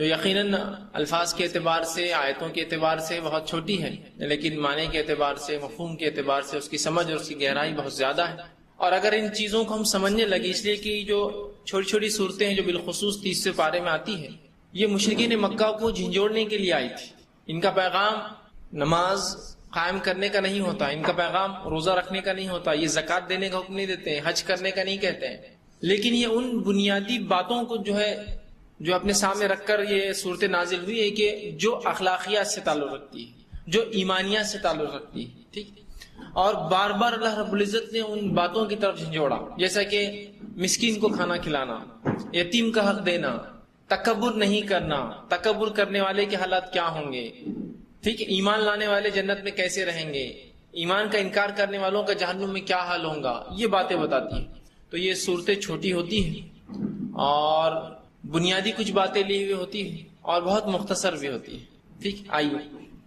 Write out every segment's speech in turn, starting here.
جو یقیناً الفاظ کے اعتبار سے، آیتوں کے اعتبار سے بہت چھوٹی ہے، لیکن معنی کے اعتبار سے، مفہوم کے اعتبار سے اس کی سمجھ اور اس کی گہرائی بہت زیادہ ہے۔ اور اگر ان چیزوں کو ہم سمجھنے لگے، اس لیے کہ جو چھوٹی چھوٹی صورتیں ہیں جو بالخصوص 30 پارے میں آتی ہیں، یہ مشرکین مکہ کو جھنجھوڑنے کے لیے آئی تھی۔ ان کا پیغام نماز قائم کرنے کا نہیں ہوتا، ان کا پیغام روزہ رکھنے کا نہیں ہوتا، یہ زکوٰۃ دینے کا حکم نہیں دیتے ہیں، حج کرنے کا نہیں کہتے ہیں، لیکن یہ ان بنیادی باتوں کو جو اپنے سامنے رکھ کر یہ صورت نازل ہوئی ہے کہ جو اخلاقیات سے تعلق رکھتی ہے، جو ایمانیات سے تعلق رکھتی ہے، ٹھیک۔ اور بار بار اللہ رب العزت نے ان باتوں کی طرف جھنجھوڑا، جیسا کہ مسکین کو کھانا کھلانا، یتیم کا حق دینا، تکبر نہیں کرنا، تکبر کرنے والے کے حالات کیا ہوں گے، ٹھیک ہے، ایمان لانے والے جنت میں کیسے رہیں گے، ایمان کا انکار کرنے والوں کا جہنم میں کیا حال ہوگا، یہ باتیں بتاتی ہیں۔ تو یہ صورتیں چھوٹی ہوتی ہیں اور بنیادی کچھ باتیں لی ہوئی ہوتی ہیں اور بہت مختصر بھی ہوتی ہے، ٹھیک۔ آئیے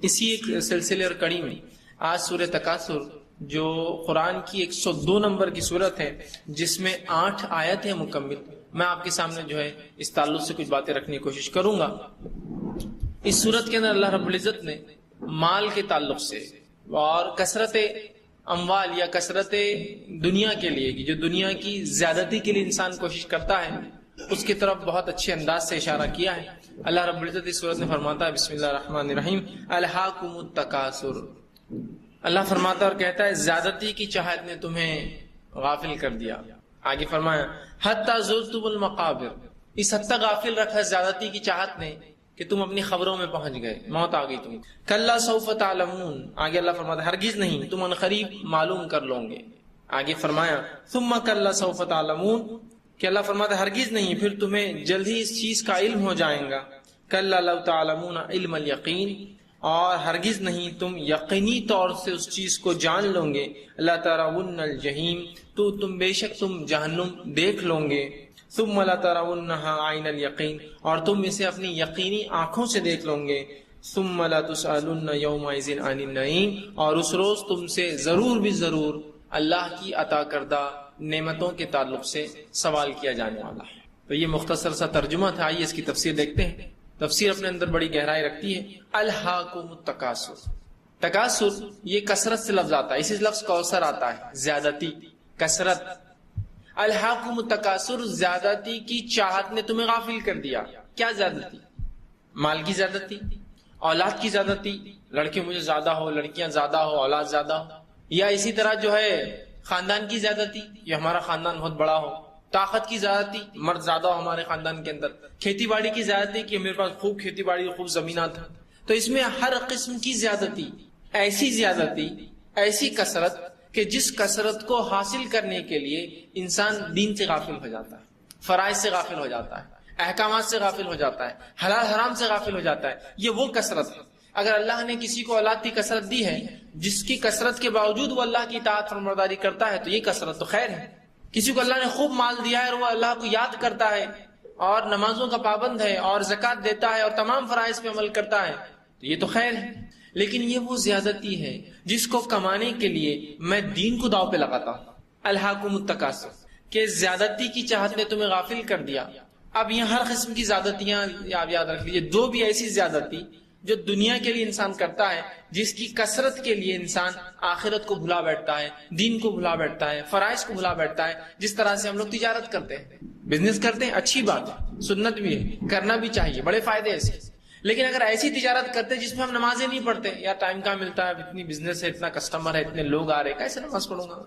اسی ایک سلسلے اور کڑی میں آج سورہ تکاثر، جو قرآن کی 102 نمبر کی سورت ہے، جس میں 8 آیت ہے مکمل، میں آپ کے سامنے اس تعلق سے کچھ باتیں رکھنے کی کوشش کروں گا۔ اس سورت کے اندر اللہ رب العزت نے مال کے تعلق سے اور کثرت اموال یا کثرت دنیا کے لیے، جو دنیا کی زیادتی کے لیے انسان کوشش کرتا ہے، اس کی طرف بہت اچھے انداز سے اشارہ کیا ہے۔ اللہ رب العزت اس سورت میں فرماتا ہے، بسم اللہ الرحمن الرحیم، الہاکم التکاثر۔ اللہ فرماتا اور کہتا ہے زیادتی کی چاہت نے تمہیں غافل کر دیا۔ آگے فرمایا حتی زرتم المقابر، اس حد تک غافل رکھا زیادتی کی چاہت نے کہ تم اپنی خبروں میں پہنچ گئے، موت آ گئی تم۔ کلا سوف تعلمون، آگے اللہ فرماتا ہے ہرگز نہیں، تم عنقریب معلوم کر لو گے۔ آگے فرمایا ثم کلا سوف تعلمون، کہ اللہ فرماتا ہے ہرگز نہیں، پھر تمہیں جلد ہی اس چیز کا علم ہو جائے گا۔ کلا لو تعلمون علم الیقین، اور ہرگز نہیں تم یقینی طور سے اس چیز کو جان لو گے۔ لترون الجحیم، تو تم بے شک تم جہنم دیکھ لو گے۔ ثم لترونها عین الیقین، اور تم اسے اپنی یقینی آنکھوں سے دیکھ لو گے۔ ثم لتسألن یومئذ عن النعیم، اور اس روز تم سے ضرور بھی ضرور اللہ کی عطا کردہ نعمتوں کے تعلق سے سوال کیا جانے والا ہے۔ تو یہ مختصر سا ترجمہ تھا، آئیے اس کی تفسیر دیکھتے ہیں۔ تفسیر اپنے اندر بڑی گہرائی رکھتی ہے۔ الہاکم التکاثر، تکاثر یہ کثرت سے لفظ آتا ہے، اسی لفظ کوثر آتا ہے، زیادتی، کثرت۔ الہاکم التکاثر، زیادتی کی چاہت نے تمہیں غافل کر دیا۔ کیا زیادتی؟ مال کی زیادتی، اولاد کی زیادتی، لڑکے مجھے زیادہ ہو، لڑکیاں زیادہ ہو، اولاد زیادہ ہو، یا اسی طرح خاندان کی زیادتی، یہ ہمارا خاندان بہت بڑا ہو، طاقت کی زیادتی، مرد زیادہ ہو ہمارے خاندان کے اندر، کھیتی باڑی کی زیادتی کہ میرے پاس خوب کھیتی باڑی خوب زمینات ہیں۔ تو اس میں ہر قسم کی زیادتی، ایسی کثرت کہ جس کثرت کو حاصل کرنے کے لیے انسان دین سے غافل ہو جاتا ہے، فرائض سے غافل ہو جاتا ہے، احکامات سے غافل ہو جاتا ہے، حلال حرام سے غافل ہو جاتا ہے۔ یہ وہ کثرت ہے۔ اگر اللہ نے کسی کو اولاد کی کثرت دی ہے، جس کی کثرت کے باوجود وہ اللہ کی اطاعت فرمانبرداری کرتا ہے، تو یہ کثرت تو خیر ہے۔ کسی کو اللہ نے خوب مال دیا ہے اور وہ اللہ کو یاد کرتا ہے اور نمازوں کا پابند ہے اور زکوٰۃ دیتا ہے اور تمام فرائض پہ عمل کرتا ہے، تو یہ تو خیر ہے۔ لیکن یہ وہ زیادتی ہے جس کو کمانے کے لیے میں دین کو داؤ پہ لگاتا ہوں۔ الہاکم التکاثر، کہ زیادتی کی چاہت نے تمہیں غافل کر دیا۔ اب یہ ہر قسم کی زیادتیاں آپ یاد رکھ لیجیے، دو بھی ایسی زیادتی جو دنیا کے لیے انسان کرتا ہے، جس کی کثرت کے لیے انسان آخرت کو بھلا بیٹھتا ہے، دین کو بھلا بیٹھتا ہے، فرائض کو بھلا بیٹھتا ہے۔ جس طرح سے ہم لوگ تجارت کرتے ہیں، بزنس کرتے ہیں، اچھی بات ہے، سنت بھی ہے، کرنا بھی چاہیے، بڑے فائدے ایسے۔ لیکن اگر ایسی تجارت کرتے جس میں ہم نمازیں نہیں پڑھتے، یا ٹائم کہاں ملتا ہے، اتنی بزنس ہے، اتنا کسٹمر ہے، اتنے لوگ آ رہے، کیسے نماز پڑھوں گا؟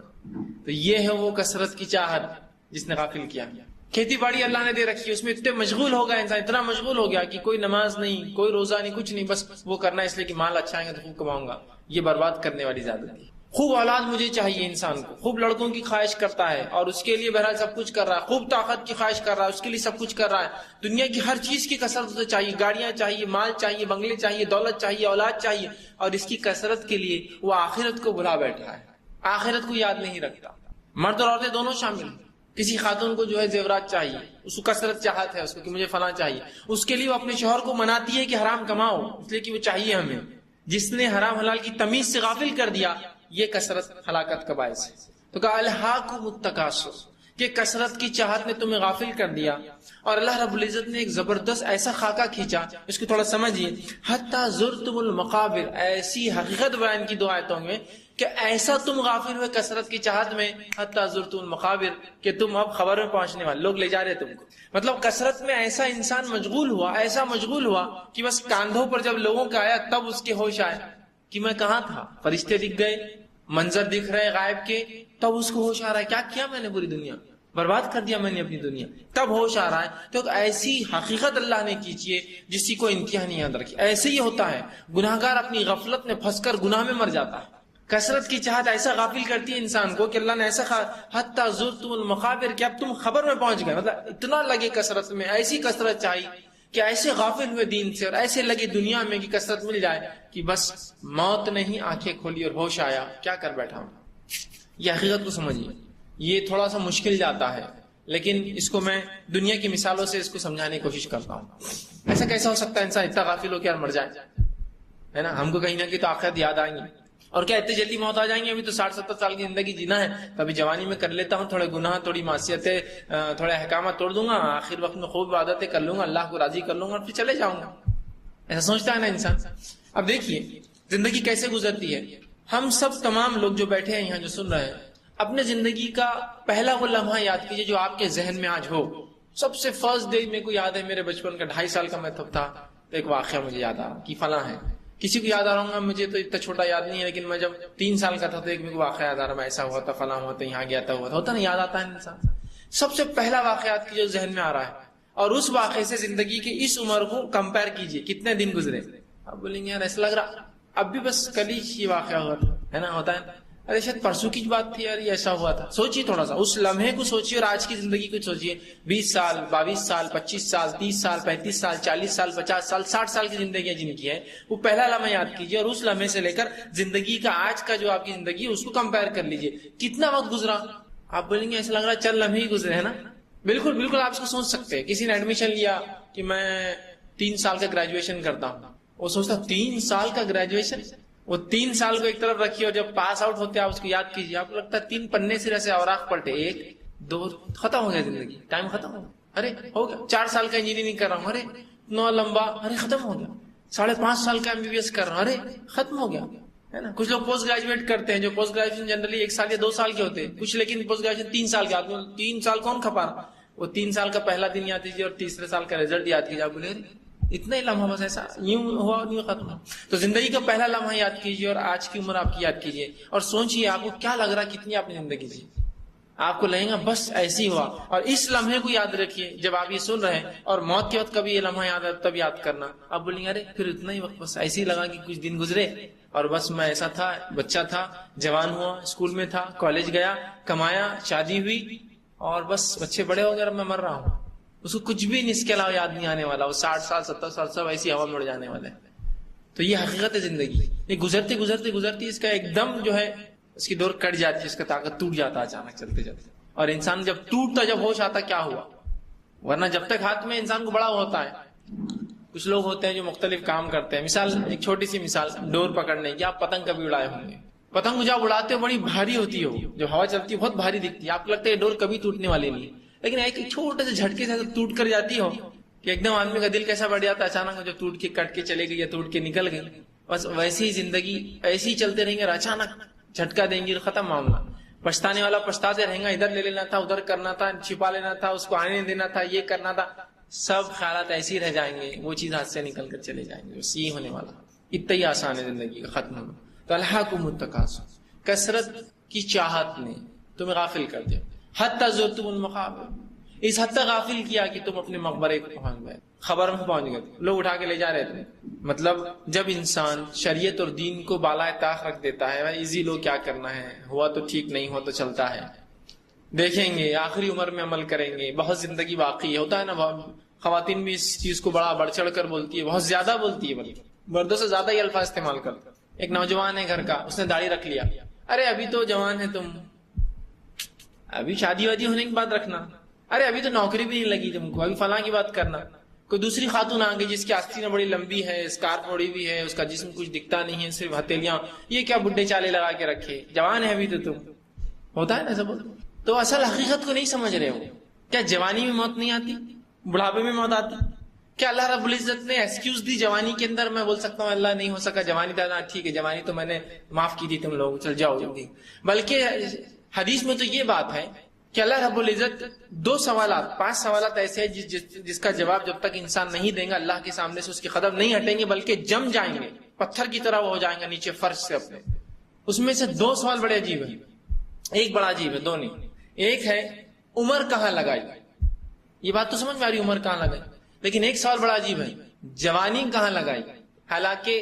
تو یہ ہے وہ کثرت کی چاہت جس نے غافل کیا۔ کھیتی باڑی اللہ نے دے رکھی ہے، اس میں اتنے مشغول ہو گیا انسان، اتنا مشغول ہو گیا کہ کوئی نماز نہیں، کوئی روزہ نہیں، کچھ نہیں، بس وہ کرنا ہے اس لیے کہ مال اچھا آئے گا تو خوب کماؤں گا۔ یہ برباد کرنے والی زیادتی ہے۔ خوب اولاد مجھے چاہیے انسان کو، خوب لڑکوں کی خواہش کرتا ہے اور اس کے لیے بہرحال سب کچھ کر رہا ہے، خوب طاقت کی خواہش کر رہا ہے، اس کے لیے سب کچھ کر رہا ہے، دنیا کی ہر چیز کی کثرت اسے چاہیے، گاڑیاں چاہیے، مال چاہیے، بنگلے چاہیے، دولت چاہیے، اولاد چاہیے، اور اس کی کثرت کے لیے وہ آخرت کو بھلا بیٹھا ہے، آخرت کو یاد نہیں رکھتا۔ مرد اور عورتیں دونوں شامل ہیں۔ کسی خاتون کو زیورات چاہیے، اس کو کثرت چاہت ہے اس کو کہ مجھے فلاں چاہیے، اس کے لیے وہ اپنے شوہر کو مناتی ہے کہ حرام کماؤ، اس لیے کہ وہ چاہیے ہمیں۔ جس نے حرام حلال کی تمیز سے غافل کر دیا، یہ کثرت ہلاکت کا باعث ہے۔ تو کہا الہاکم التکاثر، کہ کثرت کی چاہت نے تمہیں غافل کر دیا. اور اللہ رب العزت نے ایک زبردست ایسا خاکہ کھینچا، اس کو تھوڑا سمجھیے. حتی زرتم المقابر، ایسی حقیقت بیان کی دو آیتوں میں کہ ایسا تم غافل ہوئے کثرت کی چاہت میں، حتی زرتم المقابر، کہ تم اب خبر میں پہنچنے والے، لوگ لے جا رہے تم کو. مطلب کثرت میں ایسا انسان مشغول ہوا، ایسا مشغول ہوا کہ بس کاندھوں پر جب لوگوں کا آیا تب اس کے ہوش آئے کہ میں کہاں تھا. فرشتے دکھ گئے، منظر دکھ رہے غائب کے، تب اس کو ہوش آ رہا ہے کیا کیا میں نے پوری دنیا برباد کر دیا میں نے اپنی دنیا، تب ہوش آ رہا ہے. تو ایسی حقیقت اللہ نے کیجیے جس کی کوئی انتہا نہیں یاد رکھی. ایسے ہی ہوتا ہے، گناہگار اپنی غفلت میں پھنس کر گناہ میں مر جاتا ہے. کثرت کی چاہت ایسا غافل کرتی ہے انسان کو کہ اللہ نے ایسا حتی زرتم المقابر کہ اب تم خبر میں پہنچ گئے. مطلب اتنا لگے کثرت میں، ایسی کثرت چاہیے کہ ایسے غافل ہوئے دین سے اور ایسے لگے دنیا میں کہ کثرت مل جائے کہ بس موت نہیں، آنکھیں کھولی اور ہوش آیا کیا کر بیٹھا ہوں. یہ حقیقت کو سمجھیے. یہ تھوڑا سا مشکل جاتا ہے، لیکن اس کو میں دنیا کی مثالوں سے اس کو سمجھانے کی کوشش کرتا ہوں. ایسا کیسا ہو سکتا ہے انسان اتنا غافل ہو کے مر جائے، ہے نا؟ ہم کو کہیں نہ کہیں تو آخرت یاد آئیں گی، اور کیا اتنی جلدی موت آ جائیں گے؟ ابھی تو 60-70 سال کی زندگی جینا ہے، تو ابھی جوانی میں کر لیتا ہوں تھوڑے گناہ، تھوڑی معصیتیں، تھوڑے احکامات توڑ دوں گا، آخر وقت میں خوب عبادتیں کر لوں گا، اللہ کو راضی کر لوں گا اور پھر چلے جاؤں گا. ایسا سوچتا ہے نا انسان. اب دیکھیے زندگی کیسے گزرتی ہے. ہم سب تمام لوگ جو بیٹھے ہیں یہاں، جو سن رہے ہیں، اپنے زندگی کا پہلا وہ لمحہ یاد کیجئے جو آپ کے ذہن میں آج ہو. سب سے فرسٹ ڈے میرے کو یاد ہے، میرے بچپن کا 2.5 سال کا میں تب تھا، تو ایک واقعہ مجھے یاد آ رہا کہ فلاں ہے. کسی کو یاد آ رہا ہوں گا، مجھے تو اتنا چھوٹا یاد نہیں ہے، لیکن میں جب 3 سال کا تھا تو ایک میرے کو واقعہ یاد آ رہا، میں ایسا ہوا تھا، فلاں ہوا تھا، یہاں گیا تھا، ہوا تھا. ہوتا نا، یاد آتا ہے انسان. سب سے پہلا واقعہ یاد کیجئے جو ذہن میں آ رہا ہے، اور اس واقعے سے زندگی کے اس عمر کو کمپیئر کیجئے، کتنے دن گزرے. آپ بولیں گے یار ایسا لگ رہا اب بھی بس کل ہی یہ واقعہ ہوا تھا، ہے نا؟ ہوتا ہے، ارے شاید پرسوں کی بات تھی یار، یہ ایسا ہوا تھا. سوچیے تھوڑا سا اس لمحے کو سوچیے اور آج کی زندگی کو سوچیے. 20 سال 22 سال 25 سال 30 سال 35 سال 40 سال 50 سال 60 سال کی زندگیاں جن کی ہے، وہ پہلا لمحہ یاد کیجیے اور اس لمحے سے لے کر زندگی کا آج کا جو آپ کی زندگی ہے اس کو کمپیئر کر لیجیے. کتنا وقت گزرا؟ آپ بولیں گے ایسا لگ رہا ہے چند لمحے ہی گزرے، ہے نا؟ بالکل بالکل آپ اس کو سوچ سکتے ہیں. کسی نے ایڈمیشن لیا کہ میں 3 سال کا گریجویشن کرتا ہوں، وہ سوچتا 3 سال کا گریجویشن. وہ 3 سال کو ایک طرف رکھیے اور جب پاس آؤٹ ہوتے آپ اس کو یاد کیجیے، آپ کو لگتا ہے 3 پنے سے ایسے اوراق پلٹے، 1 2 ختم ہو گیا زندگی، ٹائم ختم ہو گیا. ارے ہو گیا 4 سال کا انجینئرنگ کر رہا ہوں، ارے اتنا لمبا، ارے ختم ہو گیا. 5.5 سال کا MBBS کر رہا ہوں، ارے ختم ہو گیا، ہے نا؟ کچھ لوگ پوسٹ گریجویٹ کرتے ہیں، جو پوسٹ گریجویشن جنرلی 1 سال یا 2 سال کے ہوتے ہیں، کچھ لیکن پوسٹ گریجویشن 3 سال کے. آدمی 3 سال کون کھپا رہا؟ وہ 3 سال کا پہلا دن یاد کیجیے اور تیسرے سال کا رزلٹ یاد کیجیے. آپ بولے اتنا ہی لمحہ بس ایسا یوں ہوا یوں ختم. تو زندگی کا پہلا لمحہ یاد کیجیے اور آج کی عمر آپ کی یاد کیجیے اور سوچیے آپ کو کیا لگ رہا کتنی آپ نے زندگی جی. آپ کو لگے گا بس ایسی ہوا. اور اس لمحے کو یاد رکھیے جب آپ یہ سن رہے ہیں، اور موت کے وقت کبھی یہ لمحہ یاد آئے تب یاد کرنا. آپ بولیں گے ارے پھر اتنا ہی وقت بس ایسے ہی لگا کہ کچھ دن گزرے اور بس میں ایسا تھا، بچہ تھا، جوان ہوا، اسکول میں تھا، کالج گیا، کمایا، شادی ہوئی اور بس بچے بڑے ہو گئے اور میں مر رہا ہوں. اس کو کچھ بھی اس کے علاوہ یاد نہیں آنے والا. وہ 60 سال 70 سال سب ایسی ہوا میں اڑ جانے والے. تو یہ حقیقت ہے زندگی. یہ گزرتے گزرتے گزرتی اس کا ایک دم جو ہے اس کی دور کٹ جاتی ہے، اس کا طاقت ٹوٹ جاتا ہے اچانک چلتے چلتے. اور انسان جب ٹوٹتا، جب ہوش آتا کیا ہوا، ورنہ جب تک ہاتھ میں انسان کو بڑا ہوتا ہے. کچھ لوگ ہوتے ہیں جو مختلف کام کرتے ہیں. مثال ایک چھوٹی سی مثال ڈور پکڑنے کی. آپ پتنگ کبھی اڑائے ہوں گے. پتنگ جب اڑاتے ہو بڑی بھاری ہوتی ہو، جب ہوا چلتی ہے بہت بھاری دکھتی ہے، آپ کو لگتا ہے ڈور کبھی ٹوٹنے والی نہیں، لیکن ایک چھوٹے سے جھٹکے سے ٹوٹ کر جاتی ہو کہ ایک دم آدمی کا دل کیسا بڑھ جاتا ہے اچانک، جو ٹوٹ کے کٹ کے چلے گئی یا ٹوٹ کے نکل گئی. بس ویسی ہی زندگی ایسی ہی چلتے رہیں گے اور اچانک جھٹکا دیں گی اور ختم معاملہ. پچھتانے والا پچھتاتے رہیں گا، ادھر لے لینا تھا، ادھر کرنا تھا، چھپا لینا تھا، اس کو آنے دینا تھا، یہ کرنا تھا. سب خیالات ایسے ہی رہ جائیں گے، وہ چیز ہاتھ سے نکل کر چلے جائیں گے. بس یہ ہونے والا. اتنا ہی آسان ہے زندگی کا ختم ہونا. تو الہاکم التکاثر، کثرت کی چاہت نے تمہیں غافل کر دیا. حتی زرتم المقابر، اس حد تک غافل کیا کہ تم اپنے مقبرے کو پہنچ گئے، خبر میں پہنچ گئے، لوگ اٹھا کے لے جا رہے تھے. مطلب جب انسان شریعت اور دین کو بالائے طاق رکھ دیتا ہے، ایزی لو کیا کرنا ہے، ہوا تو ٹھیک، نہیں ہوا تو چلتا ہے، دیکھیں گے آخری عمر میں عمل کریں گے، بہت زندگی باقی ہے. ہوتا ہے نا، خواتین بھی اس چیز کو بڑا بڑھ چڑھ کر بولتی ہے، بہت زیادہ بولتی ہے، بلکہ مردوں سے زیادہ ہی الفاظ استعمال کرتا. ایک نوجوان ہے گھر کا، اس نے داڑھی رکھ لیا. ارے ابھی تو جوان ہے تم، ابھی شادی وادی ہونے کی بات رکھنا. ارے ابھی تو نوکری بھی نہیں لگی تم کو، ابھی فلاں کی بات کرنا. کوئی دوسری خاتون آ گئی جس کی آستینیں بڑی لمبی ہے، اسکارف بڑی بھی ہے، اس کا جسم کچھ دکھتا نہیں ہے، صرف ہتھیلیاں. یہ کیا بڈھے چالے لگا کے رکھے، جوان ہے ابھی تو تم. ہوتا ہے نا سب. تو اصل حقیقت کو نہیں سمجھ رہے ہو. کیا جوانی میں موت نہیں آتی؟ بڑھاپے میں موت آتی؟ کیا اللہ رب العزت نے ایکسکیوز دی جوانی کے اندر؟ میں بول سکتا ہوں اللہ نہیں ہو سکا جوانی دادا ٹھیک ہے جوانی تو میں نے معاف کی تھی تم لوگ چل جاؤ جلدی. بلکہ حدیث میں تو یہ بات ہے کہ اللہ رب العزت 5 سوالات ایسے ہیں جس کا جواب جب تک انسان نہیں دے گا اللہ کے سامنے سے اس کے قدم نہیں ہٹیں گے بلکہ جم جائیں گے، پتھر کی طرح وہ ہو جائیں گے نیچے فرش سے اپنے. اس میں سے 2 سوال بڑے عجیب ہیں. ایک بڑا عجیب ہے، 2 نہیں. ایک ہے عمر کہاں لگائی. یہ بات تو سمجھ میں آ رہی عمر کہاں لگائی، لیکن ایک سوال بڑا عجیب ہے جوانی کہاں لگائی. حالانکہ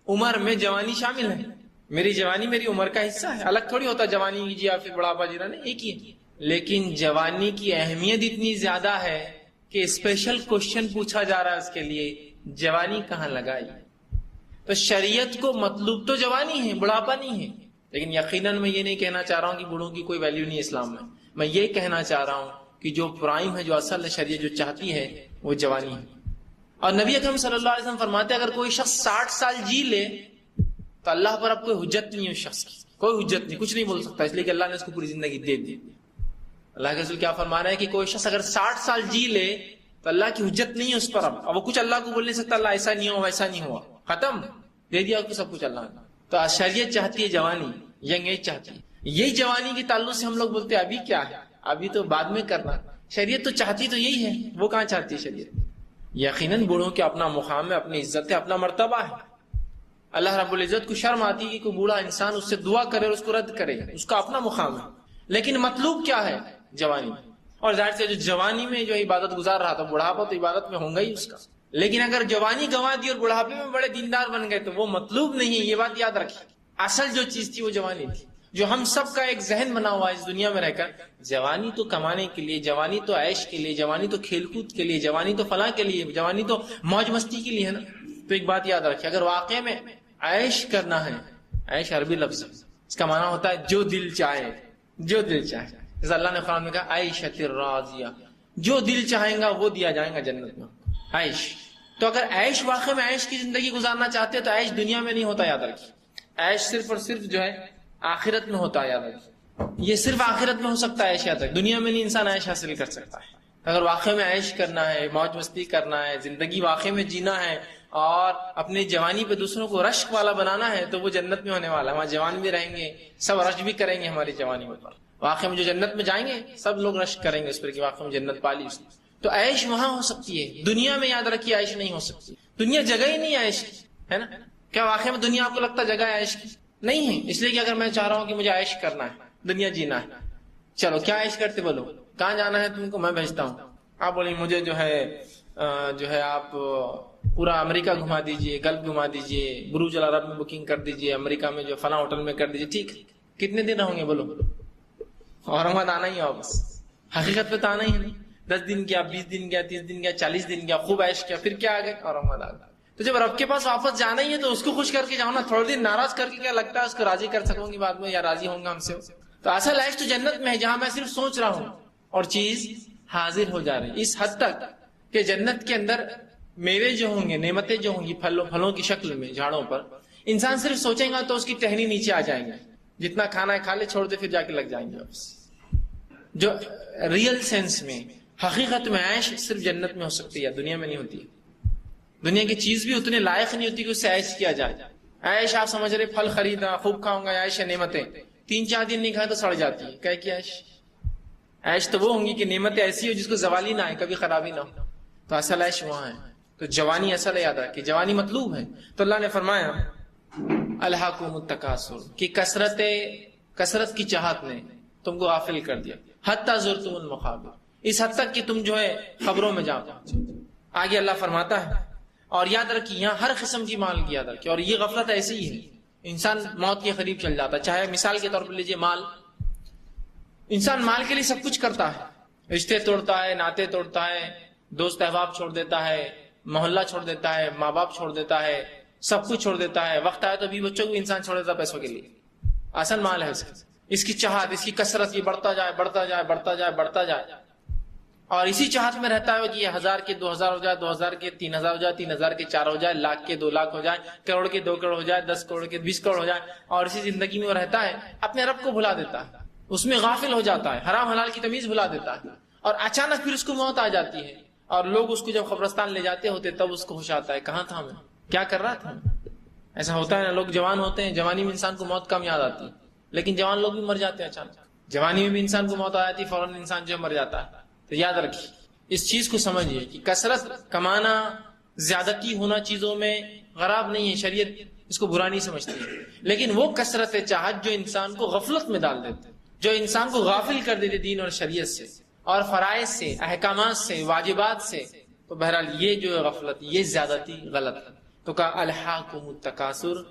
عمر میں جوانی شامل ہے. میری جوانی میری عمر کا حصہ ہے، الگ تھوڑی ہوتا جوانی جی یا پھر بڑھاپا جینا، نہیں ایک ہی ہے. لیکن جوانی کی اہمیت اتنی زیادہ ہے کہ اسپیشل کوشچن پوچھا جا رہا ہے اس کے لیے، جوانی کہاں لگائی. تو شریعت کو مطلوب تو جوانی ہے، بڑھاپا نہیں ہے. لیکن یقیناً میں یہ نہیں کہنا چاہ رہا ہوں کہ بوڑھوں کی کوئی ویلیو نہیں اسلام میں. میں یہ کہنا چاہ رہا ہوں کہ جو پرائم ہے، جو اصل شریعت جو چاہتی ہے وہ جوانی ہے. اور نبی اکرم صلی اللہ علیہ وسلم فرماتے ہیں اگر کوئی شخص 60 سال جی لے تو اللہ پر اب کوئی حجت نہیں ہے، اس شخص کی کوئی حجت نہیں، کچھ نہیں بول سکتا، اس لیے کہ اللہ نے اس کو پوری زندگی دے دی. اللہ کے رسول کیا فرما رہے ہیں کہ کوئی شخص اگر 60 سال جی لے تو اللہ کی حجت نہیں ہے اس پر. اب وہ کچھ اللہ کو بول نہیں سکتا اللہ ایسا نہیں ہوا ویسا نہیں ہوا، ختم، دے دیا اس کو سب کچھ اللہ نے. تو شریعت چاہتی ہے جوانی، ینگ ایج چاہتی ہے. یہی جوانی کے تعلق سے ہم لوگ بولتے ہیں ابھی کیا ہے، ابھی تو بعد میں کرنا. شریعت تو چاہتی تو یہی ہے، وہ کہاں چاہتی ہے شریعت. یقیناً بوڑھوں کے اپنا مقام ہے، اپنی عزت ہے، اپنا مرتبہ ہے. اللہ رب العزت کو شرم آتی ہے کہ کوئی بوڑھا انسان اس سے دعا کرے اور اس کو رد کرے، اس کا اپنا مقام ہے. لیکن مطلوب کیا ہے؟ جوانی. اور ظاہر سے جو جوانی میں جو عبادت گزار رہا تھا، بڑھاپا تو عبادت میں ہوں گا ہی اس کا. لیکن اگر جوانی گنوا دی اور بڑھاپے میں بڑے دیندار بن گئے تو وہ مطلوب نہیں ہے. یہ بات یاد رکھیے، اصل جو چیز تھی وہ جوانی تھی. جو ہم سب کا ایک ذہن بنا ہوا ہے اس دنیا میں رہ کر، جوانی تو کمانے کے لیے، جوانی تو عیش کے لیے، جوانی تو کھیل کود کے لیے، جوانی تو فلاں کے لیے، جوانی تو موج مستی کے لیے ہے نا. تو ایک بات یاد رکھیے، اگر واقع میں عیش کرنا ہے، عیش عربی لفظ، اس کا معنی ہوتا ہے جو دل چاہے، جو دل چاہے. جیسے اللہ نے قرآن میں کہا عیشۃ الراضیہ، جو دل چاہیں گا وہ دیا جائے گا جنت میں. عیش تو اگر عیش واقع میں عیش کی زندگی گزارنا چاہتے ہیں تو عیش دنیا میں نہیں ہوتا، یاد رکھیے. عیش صرف اور صرف جو ہے آخرت میں ہوتا ہے، یاد رکھیے. یہ صرف آخرت میں ہو سکتا ہے عیش، یاد رکھیے. دنیا میں نہیں انسان عیش حاصل کر سکتا ہے. اگر واقع میں عیش کرنا ہے، موج مستی کرنا ہے، زندگی واقع میں جینا ہے اور اپنی جوانی پہ دوسروں کو رشک والا بنانا ہے تو وہ جنت میں ہونے والا ہے. وہاں جوان بھی رہیں گے، سب رشک بھی کریں گے ہماری جوانی پر. واقع میں جو جنت میں جائیں گے سب لوگ رشک کریں گے اس پر کہ واقع میں جنت پالی اس نے. تو عیش وہاں ہو سکتی ہے، دنیا میں یاد رکھیے عیش نہیں ہو سکتی. دنیا جگہ ہی نہیں ہے عیش کی، ہے نا. کیا واقع میں دنیا آپ کو لگتا جگہ ہے عیش کی؟ نہیں ہے. اس لیے کہ اگر میں چاہ رہا ہوں کہ مجھے عیش کرنا ہے، دنیا جینا ہے، چلو کیا عیش کرتے بولو، کہاں جانا ہے تم کو، میں بھیجتا ہوں. آپ بولیں مجھے جو ہے آپ پورا امریکہ گھما دیجئے، گلف گھما دیجئے، بروج العرب میں بکنگ کر دیجئے، امریکہ میں جو فلاں ہوٹل میں کر دیجئے. ٹھیک، کتنے دن رہوں گے بولو؟ اورنگاباد آنا ہی ہے واپس. حقیقت پہ تو آنا ہی نہیں. 10 دن کیا، 20 دن کیا، 30 دن کیا، 40 دن کیا، خوب عیش کیا، پھر کیا آ گئے اورنگاباد آ گئے. تو جب رب کے پاس واپس جانا ہی ہے تو اس کو خوش کر کے جاؤ نا. تھوڑے دن ناراض کر کے کیا لگتا ہے اس کو راضی کر سکوں گی بعد میں، یا راضی ہوں گا ہم سے. تو اصل عیش تو جنت میں ہے جہاں میں صرف سوچ رہا ہوں اور چیز حاضر ہو جا رہی. اس حد تک کہ جنت کے اندر میوے جو ہوں گے، نعمتیں جو ہوں گی پھلوں کی شکل میں جھاڑوں پر، انسان صرف سوچیں گا تو اس کی ٹہنی نیچے آ جائیں گے. جتنا کھانا ہے کھا لے، چھوڑ دے، پھر جا کے لگ جائیں گے واپس. جو ریئل سینس میں حقیقت میں عیش صرف جنت میں ہو سکتی ہے، دنیا میں نہیں ہوتی. دنیا کی چیز بھی اتنے لائق نہیں ہوتی کہ اس سے عیش کیا جائے. عیش آپ سمجھ رہے پھل خریدا خوب کھاؤں گا، عیش ہے نعمتیں 3-4 دن نہیں کھائے تو سڑ جاتی ہے. کیا کہ عیش تو وہ ہوں گی کہ نعمتیں ایسی ہو جس کو زوالی نہ آئے، کبھی خرابی نہ ہو. تو اصل عیش وہاں ہے. تو جوانی اصل ہے، یاد رکھیں جوانی مطلوب ہے. تو اللہ نے فرمایا الہاکم التکاثر کہ کثرت کی چاہت نے تم کو غافل کر دیا. حتی زرتم المقابر، اس حد تک کہ تم جو ہے خبروں میں جا پہنچے. آگے اللہ فرماتا ہے اور یاد رکھیے یہاں ہر قسم کی مال کی یاد رکھیے. اور یہ غفلت ایسی ہی ہے، انسان موت کے قریب چل جاتا ہے. چاہے مثال کے طور پر لیجیے مال، انسان مال کے لیے سب کچھ کرتا ہے، رشتے توڑتا ہے، ناطے توڑتا ہے، دوست احباب چھوڑ دیتا ہے، محلہ چھوڑ دیتا ہے، ماں باپ چھوڑ دیتا ہے، سب کچھ چھوڑ دیتا ہے. وقت آئے تو بھی بچوں کو انسان چھوڑ دیتا ہے پیسوں کے لیے. اصل مال ہے اس کی چاہت، اس کی کثرت، یہ بڑھتا جائے بڑھتا جائے بڑھتا جائے بڑھتا جائے. اور اسی چاہت میں رہتا ہے کہ یہ 1000 کے 2000 ہو جائے، 2000 کے 3000 ہو جائے، 3000 کے 4 ہو جائے، لاکھ کے 2 لاکھ ہو جائے، کروڑ کے 2 کروڑ ہو جائے، 10 کروڑ کے 20 کروڑ ہو جائے. اور اسی زندگی میں وہ رہتا ہے، اپنے رب کو بھلا دیتا ہے. اس میں غافل ہو جاتا ہے، حرام حلال کی تمیز بھلا دیتا ہے، اور اچانک پھر اس کو موت آ جاتی ہے، اور لوگ اس کو جب قبرستان لے جاتے ہوتے تب اس کو ہوش آتا ہے کہاں تھا میں، کیا کر رہا تھا۔ ایسا ہوتا ہے نا، لوگ جوان ہوتے ہیں، جوانی میں انسان کو موت کم یاد آتی ہے، لیکن جوان لوگ بھی مر جاتے ہیں اچانک، جوانی میں بھی انسان کو موت آ جاتی ہے، فوراً انسان جو مر جاتا ہے۔ تو یاد رکھیے، اس چیز کو سمجھیے کہ کثرت کمانا، زیادتی ہونا چیزوں میں خراب نہیں ہے، شریعت اس کو برا نہیں سمجھتی ہے، لیکن وہ کثرت چاہت جو انسان کو غفلت میں ڈال دیتے، جو انسان کو غافل کر دیتے دین اور شریعت سے اور فرائض سے، احکامات سے، واجبات سے، تو بہرحال یہ جو غفلت، یہ زیادتی غلط ہے۔ تو کہا الہاکم التکاثر،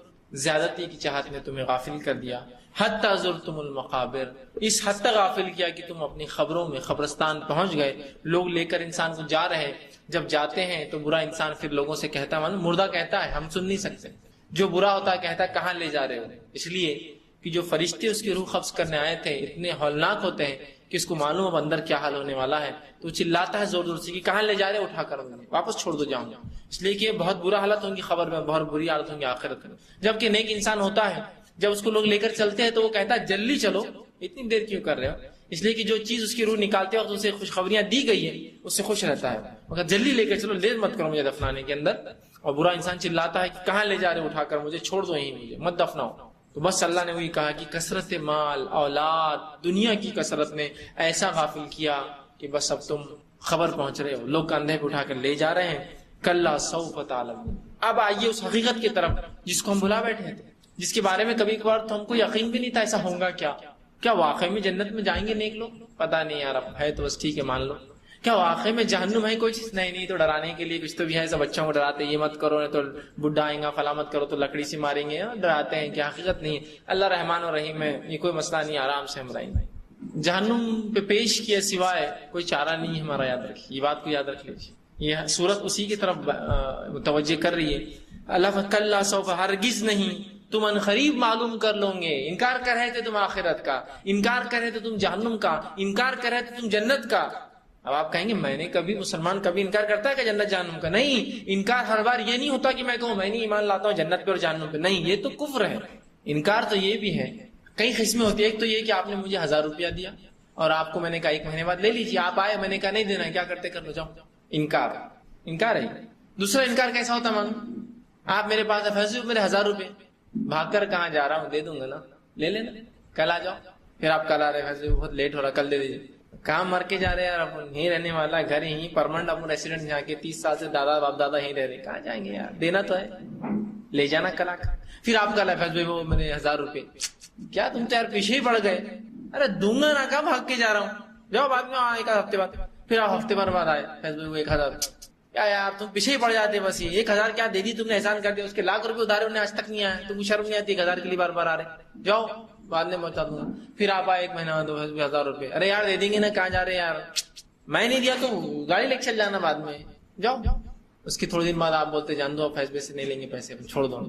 زیادتی کی چاہت نے تمہیں غافل کر دیا، حتی زرتم المقابر، اس حد تک غافل کیا کہ تم اپنی خبروں میں قبرستان پہنچ گئے، لوگ لے کر انسان کو جا رہے، جب جاتے ہیں تو برا انسان پھر لوگوں سے کہتا ہے، مردہ کہتا ہے ہم سن نہیں سکتے، جو برا ہوتا ہے کہتا ہے کہاں لے جا رہے ہو، اس لیے کہ جو فرشتے اس کی روح قبض کرنے آئے تھے اتنے ہولناک ہوتے ہیں کہ اس کو معلوم اب اندر کیا حال ہونے والا ہے، تو چلاتا ہے زور زور سے کہ کہاں لے جا رہے، اٹھا کر واپس چھوڑ دو جاؤں، اس لیے کہ بہت برا حالت ہوں گی خبر میں، بہت بری حالت ہوں گی آخرت میں۔ جبکہ نیک انسان ہوتا ہے جب اس کو لوگ لے کر چلتے ہیں تو وہ کہتا ہے جلدی چلو، اتنی دیر کیوں کر رہے ہو، اس لیے کہ جو چیز اس کی روح نکالتے وقت اسے خوشخبریاں دی گئی ہیں اس سے خوش رہتا ہے، مگر جلدی لے کر چلو، دیر مت کرو مجھے دفنانے کے اندر۔ اور برا انسان چلاتا ہے کہ کہاں لے جا رہے، اٹھا کر مجھے چھوڑ دو، یہیں مجھے مت دفناؤ۔ تو بس اللہ نے وہی کہا کہ کثرت مال، اولاد، دنیا کی کثرت نے ایسا غافل کیا کہ بس اب تم خبر پہنچ رہے ہو، لوگ کندھے پہ اٹھا کر لے جا رہے ہیں، کلا سوف تعلمون۔ اب آئیے اس حقیقت کی طرف جس کو ہم بھلا بیٹھے تھے، جس کے بارے میں کبھی کبھار تو ہم کو یقین بھی نہیں تھا ایسا ہوگا کیا واقعی میں جنت میں جائیں گے نیک لوگ؟ پتا نہیں یار، اب ہے تو بس ٹھیک ہے مان لو۔ کیا واقعی میں جہنم ہے کوئی چیز؟ نہیں، تو ڈرانے کے لیے کچھ تو بھی ہے، سب بچوں کو ڈراتے یہ مت کرو نہیں تو بڈھا آئیں گا، فلاں مت کرو تو لکڑی سے ماریں گے، ڈراتے ہیں کہ حقیقت نہیں ہے۔ اللہ رحمان اور رحیم ہے، یہ کوئی مسئلہ نہیں، آرام سے ہم رہیں گے۔ جہنم پہ پیش کیے سوائے کوئی چارہ نہیں ہے ہمارا، یاد رکھیے، یہ بات کو یاد رکھ لیجیے، یہ سورت اسی کی طرف متوجہ کر رہی ہے۔ اللہ کلا سوف، ہرگز نہیں، تم انقریب معلوم کر لو گے۔ انکار کر رہے تھے تم آخرت کا، انکار کر رہے تھے تم جہنم کا، انکار کر رہے تھے تم جنت کا۔ اب آپ کہیں گے میں نے کبھی، مسلمان کبھی انکار کرتا ہے کہ جنت جہنم کا؟ نہیں، انکار ہر بار یہ نہیں ہوتا کہ میں کہوں میں نہیں ایمان لاتا ہوں جنت پہ اور جہنم پہ، نہیں، یہ تو کفر ہے۔ انکار تو یہ بھی ہے، کئی قسمیں ہوتی ہے، ایک تو یہ کہ آپ نے مجھے 1000 روپیہ دیا اور آپ کو میں نے کہا 1 مہینے بعد لے لیجیے، آپ آئے، میں نے کہا نہیں دینا، کیا کرتے کر لو جاؤ، انکار ہے۔ دوسرا انکار کیسا ہوتا مانو، آپ میرے پاس ہے فیصل میرے 1000 روپے، بھاگ کر کہاں جا رہا ہوں، دے دوں گا نا، لے لینا، کل آ جاؤ، پھر آپ کل آ رہے فیصل بہت لیٹ ہو رہا، کل دے دیجیے، کہاں مر کے جا رہے ہیں یار، یہیں رہنے والا گھر یہیں پرماننٹ، اپنا ریسیڈنٹ جا کے 30 سال سے دادا باپ دادا یہیں رہ رہے، کہاں جائیں گے یار، دینا تو ہے، لے جانا کل آ کر۔ پھر آپ کا لائف ہے وہ میرے 1000 روپے، کیا تم تو یار پیچھے ہی پڑ گئے، ارے دوں گا نا، کہاں بھاگ کے جا رہا ہوں، جاؤ بعد میں، ایک ہفتے بعد، پھر آپ ہفتے بھر بعد آئے فیصل 1000، کیا یار تم پیچھے ہی پڑ جاتے، بس یہ 1000 کیا دے دی تم نے، احسان کر دیا، اس کے لاکھ روپے ادھارے انہیں آج تک نہیں آیا، تم کو شرم نہیں آتی 1000 کے لیے بار بار آ رہے، جاؤ بعد میں پہنچا دوں گا۔ پھر آپ آئے 1 مہینہ 1000 روپے، ارے یار دے دیں گے نا، کہاں جا رہے یار، میں نہیں دیا تو گاڑی لے چل جانا بعد میں، جاؤ۔ اس کے تھوڑے دن بعد آپ بولتے جان دو فیصلے سے نہیں لیں گے پیسے، چھوڑ دو،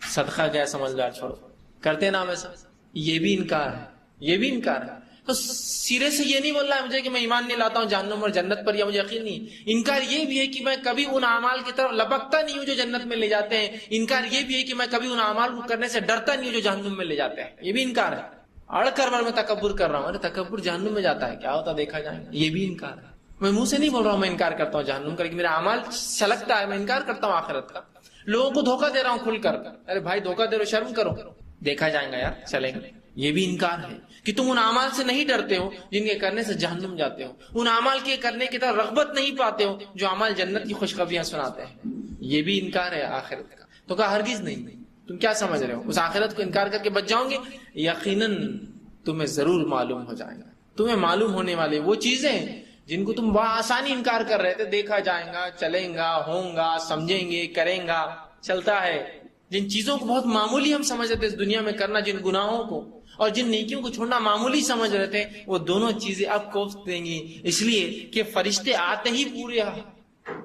صدقہ کیا سمجھ لو، چھوڑو، کرتے نا ایسا، یہ بھی انکار ہے، یہ بھی انکار ہے۔ تو سرے سے یہ نہیں بول رہا ہے مجھے کہ میں ایمان نہیں لاتا ہوں جہنم اور جنت پر، یا مجھے یقین نہیں، انکار یہ بھی ہے کہ میں کبھی ان اعمال کی طرف لپکتا نہیں ہوں جو جنت میں لے جاتے ہیں، انکار یہ بھی ہے کہ میں کبھی ان اعمال کو کرنے سے ڈرتا نہیں ہوں جو جہنم میں لے جاتے ہیں، یہ بھی انکار ہے۔ اڑ کر میں تکبر کر رہا ہوں، ارے تکبر جہنم میں جاتا ہے، کیا ہوتا دیکھا جائے گا، یہ بھی انکار ہے۔ میں منہ سے نہیں بول رہا ہوں میں انکار کرتا ہوں جہنم کا، لیکن میرا اعمال چھلکتا ہے، میں انکار کرتا ہوں آخرت کا، لوگوں کو دھوکہ دے رہا ہوں کھل کر، ارے بھائی دھوکہ دے رہے ہو، شرم کرو، دیکھا جائے گا یار، چلیں گے، یہ بھی انکار ہے کہ تم ان اعمال سے نہیں ڈرتے ہو جن کے کرنے سے جہنم جاتے ہو، ان اعمال کے کرنے کی طرف رغبت نہیں پاتے ہو جو اعمال جنت کی خوشخبریاں سناتے ہیں، یہ بھی انکار ہے آخرت کا۔ تو کہا ہرگز نہیں، تم کیا سمجھ رہے ہو، اس آخرت کو انکار کر کے بچ جاؤ گے؟ یقیناً تمہیں ضرور معلوم ہو جائے گا، تمہیں معلوم ہونے والے وہ چیزیں جن کو تم بآسانی انکار کر رہے تھے، دیکھا جائے گا، چلیں گا، ہوں گا، سمجھیں گے، کریں گا، چلتا ہے۔ جن چیزوں کو بہت معمولی ہم سمجھ رہے تھے اس دنیا میں کرنا، جن گناہوں کو اور جن نیکیوں کو چھوڑنا معمولی سمجھ رہے تھے، وہ دونوں چیزیں اب کوفت دیں گی، اس لیے کہ فرشتے آتے ہی پورے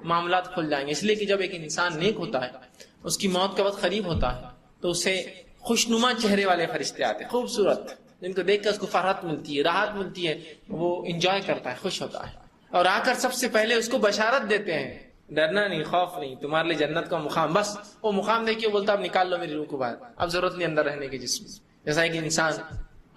معاملات کھل جائیں گے۔ اس لیے کہ جب ایک انسان نیک ہوتا ہے، اس کی موت کا وقت قریب ہوتا ہے، تو اسے خوشنما چہرے والے فرشتے آتے ہیں، خوبصورت، جن کو دیکھ کر اس کو فرحت ملتی ہے، راحت ملتی ہے، وہ انجوائے کرتا ہے، خوش ہوتا ہے، اور آ کر سب سے پہلے اس کو بشارت دیتے ہیں، ڈرنا نہیں، خوف نہیں، تمہارے لیے جنت کا مقام، بس وہ مقام دیکھ کے بولتا اب نکال لو میری روح کو باہر، اب ضرورت نہیں اندر رہنے کی جسم۔ جیسا کہ انسان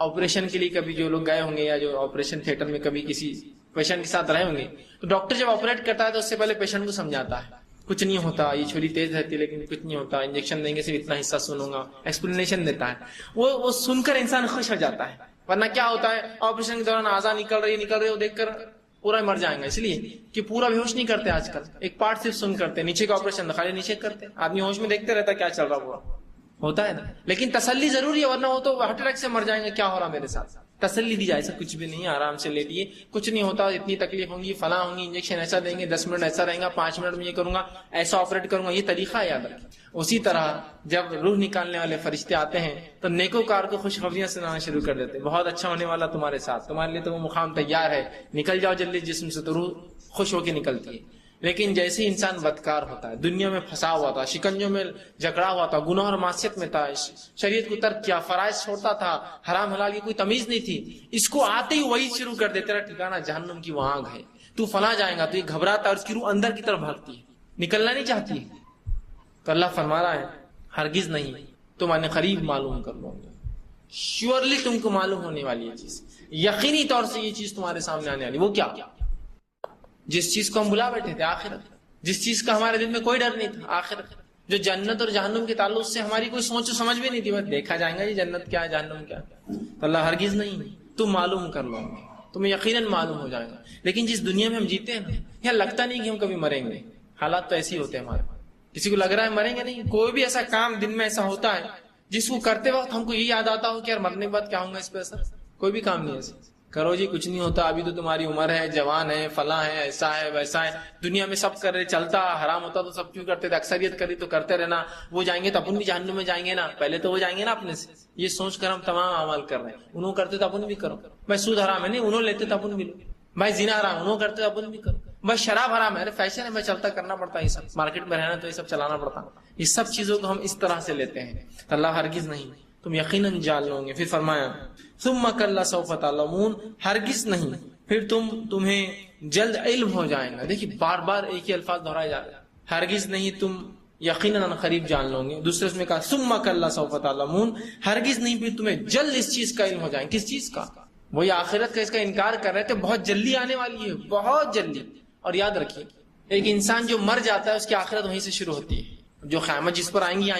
آپریشن کے لیے کبھی جو لوگ گئے ہوں گے یا جو آپریشن تھیٹر میں کبھی کسی پیشنٹ کے ساتھ رہے ہوں گے تو ڈاکٹر جب آپریٹ کرتا ہے تو اس سے پہلے پیشنٹ کو سمجھاتا ہے کچھ نہیں ہوتا, یہ چھری تیز رہتی ہے لیکن کچھ نہیں ہوتا, انجیکشن دیں گے صرف اتنا حصہ سنوں گا, ایکسپلینیشن دیتا ہے. وہ سن کر انسان خوش ہو جاتا ہے. ورنہ کیا ہوتا ہے آپریشن کے دوران اعضاء نکل رہے وہ دیکھ کر پورا مر جائیں گا, اس لیے کہ پورا بھی ہوش نہیں کرتے آج کل, ایک پارٹ صرف سن کرتے, نیچے کا آپریشن خالی نیچے کرتے, آدمی ہوش میں دیکھتے رہتا کیا چل رہا پورا ہوتا ہے نا. لیکن تسلی ضروری ہے, ورنہ وہ تو ہارٹ اٹیک سے مر جائیں گے, کیا ہو رہا میرے ساتھ. تسلی دی جائے ایسا کچھ بھی نہیں, آرام سے لیٹیے, کچھ نہیں ہوتا, اتنی تکلیف ہوں گی, فلاں ہوں گی, انجیکشن ایسا دیں گے, 10 منٹ ایسا رہیں گا, 5 منٹ میں یہ کروں گا, ایسا آپریٹ کروں گا, یہ طریقہ ہے یاد رکھیں. اسی طرح جب روح نکالنے والے فرشتے آتے ہیں تو نیکوکار کو خوشخبریاں سنانا شروع کر دیتے ہیں, بہت اچھا ہونے والا تمہارے ساتھ, تمہارے لیے تو وہ مقام تیار ہے, نکل جاؤ جلدی جسم سے, تو روح خوش ہو کے نکلتی ہے. لیکن جیسے انسان بدکار ہوتا ہے, دنیا میں پھنسا ہوا تھا, شکنجوں میں جکڑا ہوا تھا, گناہ اور معصیت میں تھا, شریعت کو ترک کیا, فرائض چھوڑتا تھا, حرام حلال کی کوئی تمیز نہیں تھی, اس کو آتے ہی وہی شروع کر دیتے رہا ٹھکانا جہنم کی وہ آگ ہے, تو فلاں جائے گا, تو یہ گھبراتا ہے اور اس کی روح اندر کی طرف بھاگتی ہے, نکلنا نہیں چاہتی ہے. تو اللہ فرما رہا ہے ہرگز نہیں, تم ان قریب معلوم کر لو گے, شیورلی تم کو معلوم ہونے والی یہ چیز, یقینی طور سے یہ چیز تمہارے سامنے آنے والی. وہ کیا, جس چیز کو ہم بلا بیٹھے تھے, آخرت, جس چیز کا ہمارے دل میں کوئی ڈر نہیں تھا, آخرت, جو جنت اور جہنم کے تعلق سے ہماری کوئی سوچ و سمجھ بھی نہیں تھی, بس دیکھا جائے گا یہ جنت کیا ہے جہنم کیا ہے. تو اللہ ہرگز نہیں, تم معلوم کر لو گے, تمہیں یقیناً معلوم ہو جائے گا. لیکن جس دنیا میں ہم جیتے ہیں نا, یہاں لگتا نہیں کہ ہم کبھی مریں گے, حالات تو ایسے ہی ہوتے ہیں ہمارے. کسی کو لگ رہا ہے مریں گے نہیں, کوئی بھی ایسا کام دن میں ایسا ہوتا ہے جس کو کرتے وقت ہم کو یہ یاد آتا ہو کہ یار مرنے کے بعد کیا ہوں گا, اس پہ اثر, کوئی بھی کام نہیں ایسا. کرو جی کچھ نہیں ہوتا, ابھی تو تمہاری عمر ہے, جوان ہے, فلاں ہے, ایسا ہے ویسا ہے, دنیا میں سب کر رہے, چلتا, حرام ہوتا تو سب کیوں کرتے تھے, اکثریت کری تو کرتے رہنا, وہ جائیں گے تو اپن بھی جہنم میں جائیں گے نا, پہلے تو وہ جائیں گے نا اپنے سے, یہ سوچ کر ہم تمام اعمال کر رہے ہیں. انہوں کرتے تو اپن بھی کرو, بھائی سود حرام ہے نہیں, انہوں لیتے تو اپن بھی لو, بھائی زنا حرام, انہوں کرتے تو اپن بھی کرو, بھائی شراب حرام ہے, فیشن ہے, میں چلتا کرنا پڑتا ہے, یہ سب مارکیٹ میں رہنا تو یہ سب چلانا پڑتا. یہ سب چیزوں کو ہم اس طرح سے لیتے ہیں. تو اللہ ہرگز نہیں, تم یقیناً جان لو گے. پھر فرمایا ثم کلا سوف تعلمون, ہرگز نہیں پھر تمہیں جلد علم ہو جائے گا. دیکھیے بار بار ایک ہی الفاظ دہرائے جا رہے ہیں, ہرگز نہیں تم یقیناً قریب جان لو گے. دوسرے اس میں کہا ثم کلا سوف تعلمون, ہرگز نہیں پھر تمہیں جلد اس چیز کا علم ہو جائے گا. کس چیز کا؟ وہی آخرت کا, اس کا انکار کر رہے تھے, بہت جلدی آنے والی ہے, بہت جلدی. اور یاد رکھیے ایک انسان جو مر جاتا ہے اس کی آخرت وہیں سے شروع ہوتی ہے. جو قیامت جس پر آئیں گی,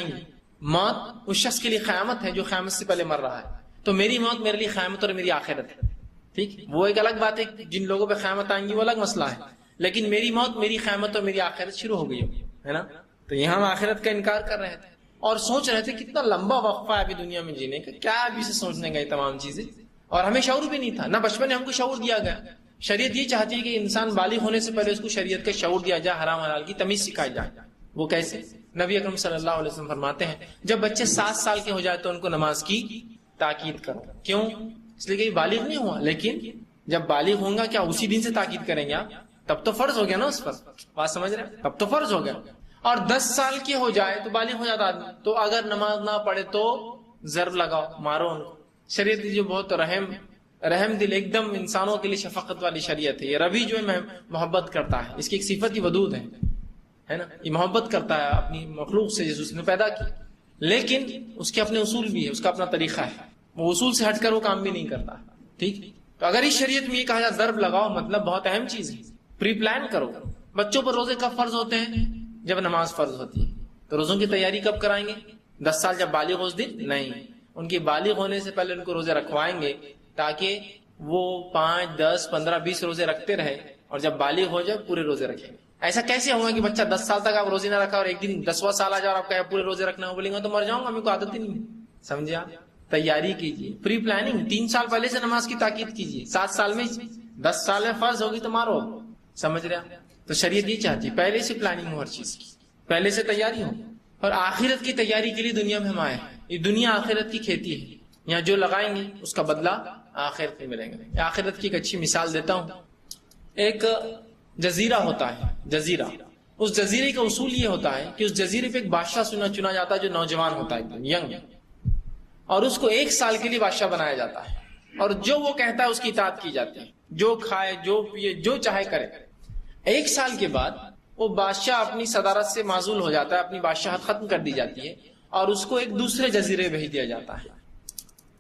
موت اس شخص کے لیے قیامت ہے جو قیامت سے پہلے مر رہا ہے. تو میری موت میرے لیے قیامت اور میری آخرت ہے. ٹھیک, وہ ایک الگ بات ہے, جن لوگوں پہ قیامت آئیں گی وہ الگ مسئلہ ہے, لیکن میری موت میری قیامت اور میری آخرت شروع ہو گئی ہے نا. تو یہاں ہم آخرت کا انکار کر رہے تھے اور سوچ رہے تھے کتنا لمبا وقفہ ہے ابھی دنیا میں جینے کا, کیا ابھی سے سوچنے گئے تمام چیزیں, اور ہمیں شعور بھی نہیں تھا, نہ بچپن میں ہم کو شعور دیا گیا. شریعت یہ چاہتی ہے کہ انسان بالغ ہونے سے پہلے اس کو شریعت کا شعور دیا جائے, حرام حلال کی تمیز سکھائی جائے. وہ کیسے؟ نبی اکرم صلی اللہ علیہ وسلم فرماتے ہیں جب بچے 7 سال کے ہو جائے تو ان کو نماز کی تاکید کرو. کیوں؟ اس لیے کہ بالغ نہیں ہوا, لیکن جب بالغ ہوں گا کیا اسی دن سے تاکید کریں گے آپ؟ تب تو فرض ہو گیا نا اس پر, بات سمجھ رہے ہیں, تب تو فرض ہو گیا. اور 10 سال کے ہو جائے تو بالغ ہو جاتا آدمی, تو اگر نماز نہ پڑھے تو ضرب لگاؤ, مارو ان کو. شریعت جو بہت رحم دل, ایک دم انسانوں کے لیے شفقت والی شریعت ہے. یہ ربی جو ہے محبت کرتا ہے, اس کی ایک صفت ہی ودود ہے نا, یہ محبت کرتا ہے اپنی مخلوق سے جس اس نے پیدا کی, لیکن اس کے اپنے اصول بھی ہے, اس کا اپنا طریقہ ہے, وہ اصول سے ہٹ کر وہ کام بھی نہیں کرتا. ٹھیک, تو اگر اس شریعت میں یہ کہا جائے ضرب لگاؤ, مطلب بہت اہم چیز ہے, پری پلان کرو. بچوں پر روزے کب فرض ہوتے ہیں؟ جب نماز فرض ہوتی ہے. تو روزوں کی تیاری کب کرائیں گے؟ 10 سال جب بالغ ہو اس دن نہیں, ان کی بالغ ہونے سے پہلے ان کو روزے رکھوائیں گے تاکہ وہ 5, 10, 15, 20 روزے رکھتے رہے, اور جب بالغ ہو جائے پورے روزے رکھیں گے. ایسا کیسے ہوگا کہ بچہ 10 سال تک آپ روزے نہ رکھا اور ایک دن 10واں سال آ جائے اور آپ کہیں پورے روزے رکھنا ہو, بولیں گے تو مر جاؤں گا, میرے کو عادت ہی نہیں ہے. سمجھے آپ؟ تیاری کیجیے, پری پلاننگ, 3 سال پہلے سے نماز کی تاکید کیجیے. 7 سال میں 10 سال میں فرض ہوگی تو مارو, سمجھ رہے آپ؟ تو شریعت یہ چاہتی ہے پہلے سے پلاننگ ہو, ہر چیز کی پہلے سے تیاری ہو. اور آخرت کی تیاری کے لیے دنیا میں ہم آئے, یہ دنیا آخرت کی کھیتی ہے, یہاں جو لگائیں گے اس کا بدلہ آخرت میں ملے گا. آخرت کی ایک اچھی مثال دیتا ہوں. ایک جزیرہ ہوتا ہے, جزیرہ, اس جزیرے کا اصول یہ ہوتا ہے کہ اس جزیرے پہ ایک بادشاہ چنا جاتا ہے جو نوجوان ہوتا ہے, ینگ, اور اس کو 1 سال کے لیے بادشاہ بنایا جاتا ہے, اور جو وہ کہتا ہے اس کی اطاعت کی جاتی ہے, جو کھائے, جو پیے, جو چاہے کرے. 1 سال کے بعد وہ بادشاہ اپنی صدارت سے معزول ہو جاتا ہے, اپنی بادشاہت ختم کر دی جاتی ہے, اور اس کو ایک دوسرے جزیرے بھیج دیا جاتا ہے.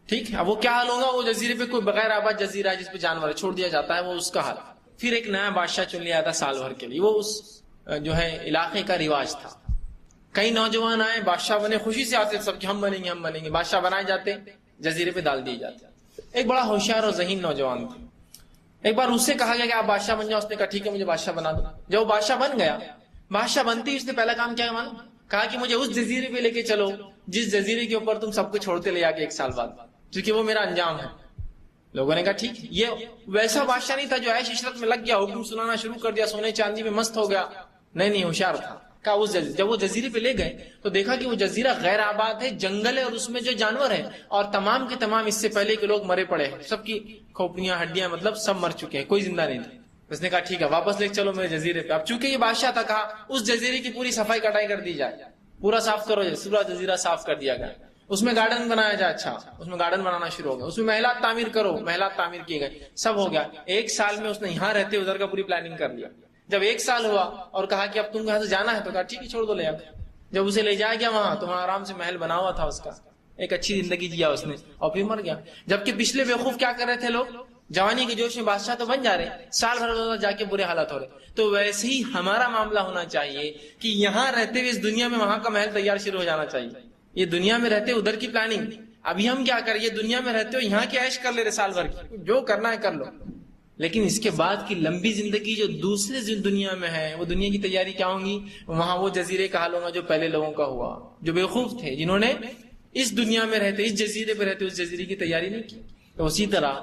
ٹھیک ہے. اب وہ کیا حال ہوگا؟ وہ جزیرے پہ کوئی بغیر آباد جزیرہ ہے جس پہ جانور چھوڑ دیا جاتا ہے، وہ اس کا حال. پھر ایک نیا بادشاہ چن لیا تھا سال بھر کے لیے، وہ اس جو ہے علاقے کا رواج تھا. کئی نوجوان آئے، بادشاہ بنے، خوشی سے آتے سب کہ ہم بنیں گے ہم بنیں گے. بادشاہ بنائے جاتے، جزیرے پہ ڈال دیے جاتے. ایک بڑا ہوشیار اور ذہین نوجوان تھا. ایک بار اس سے کہا گیا کہ آپ بادشاہ بن جاؤ. اس نے کہا ٹھیک ہے مجھے بادشاہ بنا دو. جب وہ بادشاہ بن گیا، بادشاہ بنتے ہی اس نے پہلا کام کیا معلوم؟ کہا کہ مجھے اس جزیرے پہ لے کے چلو جس جزیرے کے اوپر تم سب کو چھوڑتے لے آ کے 1 سال بعد، کیونکہ وہ میرا انجام ہے. لوگوں نے کہا ٹھیک. یہ ویسا بادشاہ نہیں تھا جو عیش عشرت میں لگ گیا، حکم سنانا شروع کر دیا، سونے چاندی میں مست ہو گیا. نہیں، ہوشیار تھا. کہا اس جب وہ جزیرے پہ لے گئے تو دیکھا کہ وہ جزیرہ غیر آباد ہے، جنگل ہے، اور اس میں جو جانور ہے اور تمام کے تمام اس سے پہلے کے لوگ مرے پڑے ہیں، سب کی کھوپڑیاں ہڈیاں مطلب سب مر چکے ہیں، کوئی زندہ نہیں تھا. اس نے کہا ٹھیک ہے واپس لے چلو میرے جزیرے پہ. اب چونکہ یہ بادشاہ تھا، کہا اس جزیرے کی پوری صفائی کٹائی کر دی جائے، پورا صاف کرو. پورا جزیرہ صاف کر دیا گیا. اس میں گارڈن بنایا جائے. اچھا اس میں گارڈن بنانا شروع ہو گیا. اس میں محلات تعمیر کرو، محلات تعمیر کیے گئے، سب ہو گیا. 1 سال میں اس نے یہاں رہتے ادھر کا پوری پلاننگ کر لیا. جب 1 سال ہوا اور کہا کہ اب تم یہاں سے جانا ہے تو کہا ٹھیک ہے چھوڑ دو لے آ. جب اسے لے جایا گیا وہاں تو وہاں آرام سے محل بنا ہوا تھا، اس کا ایک اچھی زندگی جیا اس نے، اور پھر مر گیا. جبکہ پچھلے بیوقوف کیا کر رہے تھے لوگ؟ جوانی کے جوش میں بادشاہ تو بن جا رہے، سال بھر جا کے برے حالات ہو رہے. تو ویسے ہی ہمارا معاملہ ہونا چاہیے کہ یہاں رہتے ہوئے اس دنیا میں وہاں کا محل تیار شروع ہو جانا چاہیے. یہ دنیا میں رہتے ادھر کی پلاننگ. ابھی ہم کیا کر، یہ دنیا میں رہتے ہو یہاں کی عیش کر لے رہے سال بھر کی، جو کرنا ہے کر لو. لیکن اس کے بعد کی لمبی زندگی جو دوسرے دنیا میں ہے، وہ دنیا کی تیاری کیا ہوں گی؟ وہاں وہ جزیرے کا حال ہوگا جو پہلے لوگوں کا ہوا، جو بیوقوف تھے، جنہوں نے اس دنیا میں رہتے، اس جزیرے پہ رہتے، اس جزیرے کی تیاری نہیں کی. تو اسی طرح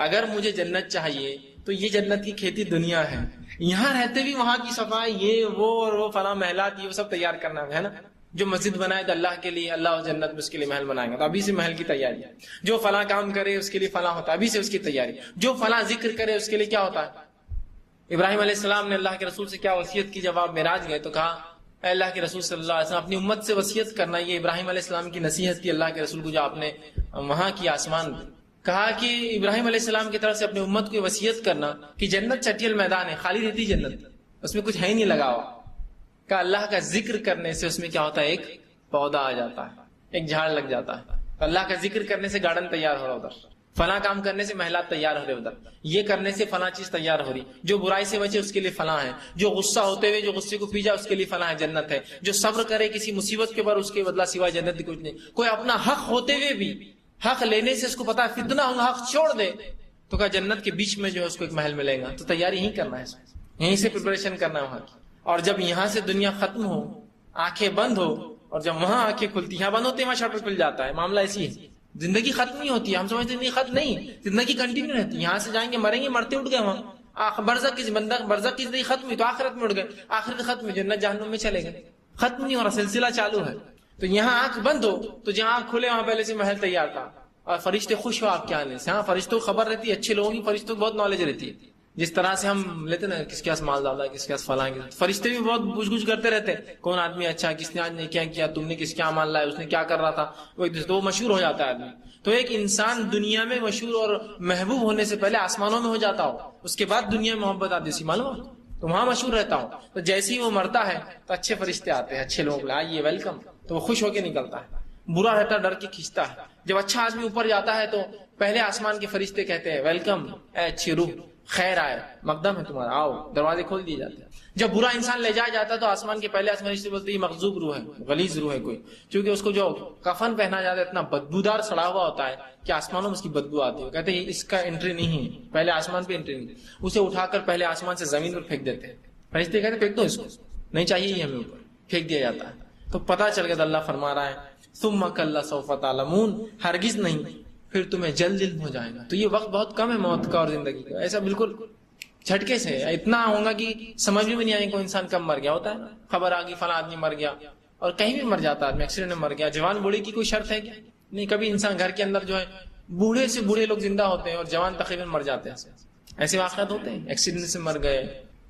اگر مجھے جنت چاہیے تو یہ جنت کی کھیتی دنیا ہے، یہاں رہتے بھی وہاں کی صفائی، یہ وہ اور وہ فلاں محلات، یہ وہ سب تیار کرنا ہے نا. جو مسجد بنائے تو اللہ کے لیے، اللہ جنت میں اس کے لیے محل بنائیں گا تو ابھی سے محل کی تیاری. جو فلاں کام کرے اس کے لیے فلاں ہوتا ہے، ابھی سے اس کی تیاری. جو فلاں ذکر کرے اس کے لیے کیا ہوتا ہے. ابراہیم علیہ السلام نے اللہ کے رسول سے کیا وصیت کی جب آپ معراج گئے تو کہا اے اللہ کے رسول صلی اللہ علیہ وسلم اپنی امت سے وصیت کرنا. یہ ابراہیم علیہ السلام کی نصیحت تھی اللہ کے رسول کو جو آپ نے وہاں کی آسمان میں کہا کہ ابراہیم علیہ السلام کی طرف سے اپنی امت کو وصیت کرنا کہ جنت چٹیل میدان ہے، خالی رہتی جنت، اس میں کچھ ہے ہی نہیں لگا ہوا. کہ اللہ کا ذکر کرنے سے اس میں کیا ہوتا ہے، ایک پودا آ جاتا ہے، ایک جھاڑ لگ جاتا ہے. اللہ کا ذکر کرنے سے گارڈن تیار ہو رہا ادھر، فلاں کام کرنے سے محلات تیار ہو رہے ادھر، یہ کرنے سے فلاں چیز تیار ہو رہی. جو برائی سے بچے اس کے لیے فلاں ہے، جو غصہ ہوتے ہوئے جو غصے کو پی جائے اس کے لیے فلاں ہے، جنت ہے. جو صبر کرے کسی مصیبت کے اوپر اس کے بدلہ سوائے جنت کچھ نہیں. کوئی اپنا حق ہوتے ہوئے بھی حق لینے سے اس کو پتا ہے فتنہ ہوگا، حق چھوڑ دے تو کہا جنت کے بیچ میں جو ہے اس کو ایک محل ملے گا. تو تیاری یہی کرنا ہے، یہیں سے پریپریشن کرنا ہے وہاں کی. اور جب یہاں سے دنیا ختم ہو، آنکھیں بند ہو، اور جب وہاں آنکھیں کھلتی، یہاں بند ہوتے ہیں وہاں شٹر کھل جاتا ہے. معاملہ ایسی ہے، زندگی ختم نہیں ہوتی ہے. ہم سمجھتے زندگی ختم نہیں، زندگی کنٹینیو رہتی ہے. یہاں سے جائیں گے مریں گے، مرتے اٹھ گئے وہاں. برزخ کی زندگی ختم ہوئی تو آخرت میں اٹھ گئے، آخرت ختم ہوئی جنت جہنم میں چلے گئے. ختم نہیں ہو رہا، سلسلہ چالو ہے. تو یہاں آنکھ بند ہو تو جہاں آنکھ کھلے وہاں پہلے سے محل تیار تھا، اور فرشتے خوش ہو آپ کے آنے سے. ہاں فرشتوں کو خبر رہتی ہے، اچھے لوگوں کی فرشتوں کو بہت نالج رہتی ہے. جس طرح سے ہم لیتے نا کس کے پاس مال ڈالا ہے، کس کے پاس فلاں کی، فرشتے بھی بہت پوچھ گچھ کرتے رہتے ہیں کون آدمی اچھا، کس نے آج نے کیا کیا، تم نے کس کیا مال لایا، اس نے کیا کر رہا تھا، وہ ایک دوسرے تو مشہور ہو جاتا ہے آدمی. تو ایک انسان دنیا میں مشہور اور محبوب ہونے سے پہلے آسمانوں میں ہو جاتا ہو، اس کے بعد دنیا میں محبت آتی سی معلوم، تو وہاں مشہور رہتا ہوں. تو جیسے ہی وہ مرتا ہے تو اچھے فرشتے آتے ہیں، اچھے لوگ آئیے ویلکم، تو وہ خوش ہو کے نکلتا ہے. برا رہتا ڈر کے کھینچتا ہے. جب اچھا آدمی اوپر جاتا ہے تو پہلے آسمان کے فرشتے کہتے ہیں ویلکم اے اچھی روح، خیر آئے، مقدم ہے تمہارا، آؤ، دروازے کھول دیے جاتے ہیں. جب برا انسان لے جایا جاتا ہے تو آسمان کے پہلے آسمان فرشتے بولتے ہیں یہ مغضوب روح ہے، غلیظ روح ہے کوئی، کیونکہ اس کو جو کفن پہنا جاتا ہے اتنا بدبودار سڑا ہوا ہوتا ہے کہ آسمانوں میں اس کی بدبو آتی ہے. کہتے ہیں اس کا انٹری نہیں ہے، پہلے آسمان پہ انٹری نہیں. اسے اٹھا کر پہلے آسمان سے زمین پر پھینک دیتے ہیں. فرشتے کہتے ہیں پھینک دو اس کو، نہیں چاہیے یہ ہمیں، اوپر پھینک دیا جاتا ہے. تو پتا چل گیا اللہ فرما رہا ہے ثم کلا سوف تعلمون، ہرگز نہیں پھر تمہیں جلد علم ہو جائے گا. تو یہ وقت بہت کم ہے موت کا اور زندگی کا، ایسا بالکل جھٹکے سے اتنا ہوگا کہ سمجھ میں نہیں آئے کوئی انسان کب مر گیا. ہوتا ہے نا خبر آ گئی فلاں آدمی مر گیا، اور کہیں بھی مر جاتا آدمی، ایکسیڈنٹ میں مر گیا. جوان بوڑھے کی کوئی شرط ہے کیا؟ نہیں. کبھی انسان گھر کے اندر جو ہے بوڑھے سے بوڑھے لوگ زندہ ہوتے ہیں اور جوان تقریباً مر جاتے ہیں. ایسے واقعات ہوتے ہیں، ایکسیڈنٹ سے مر گئے،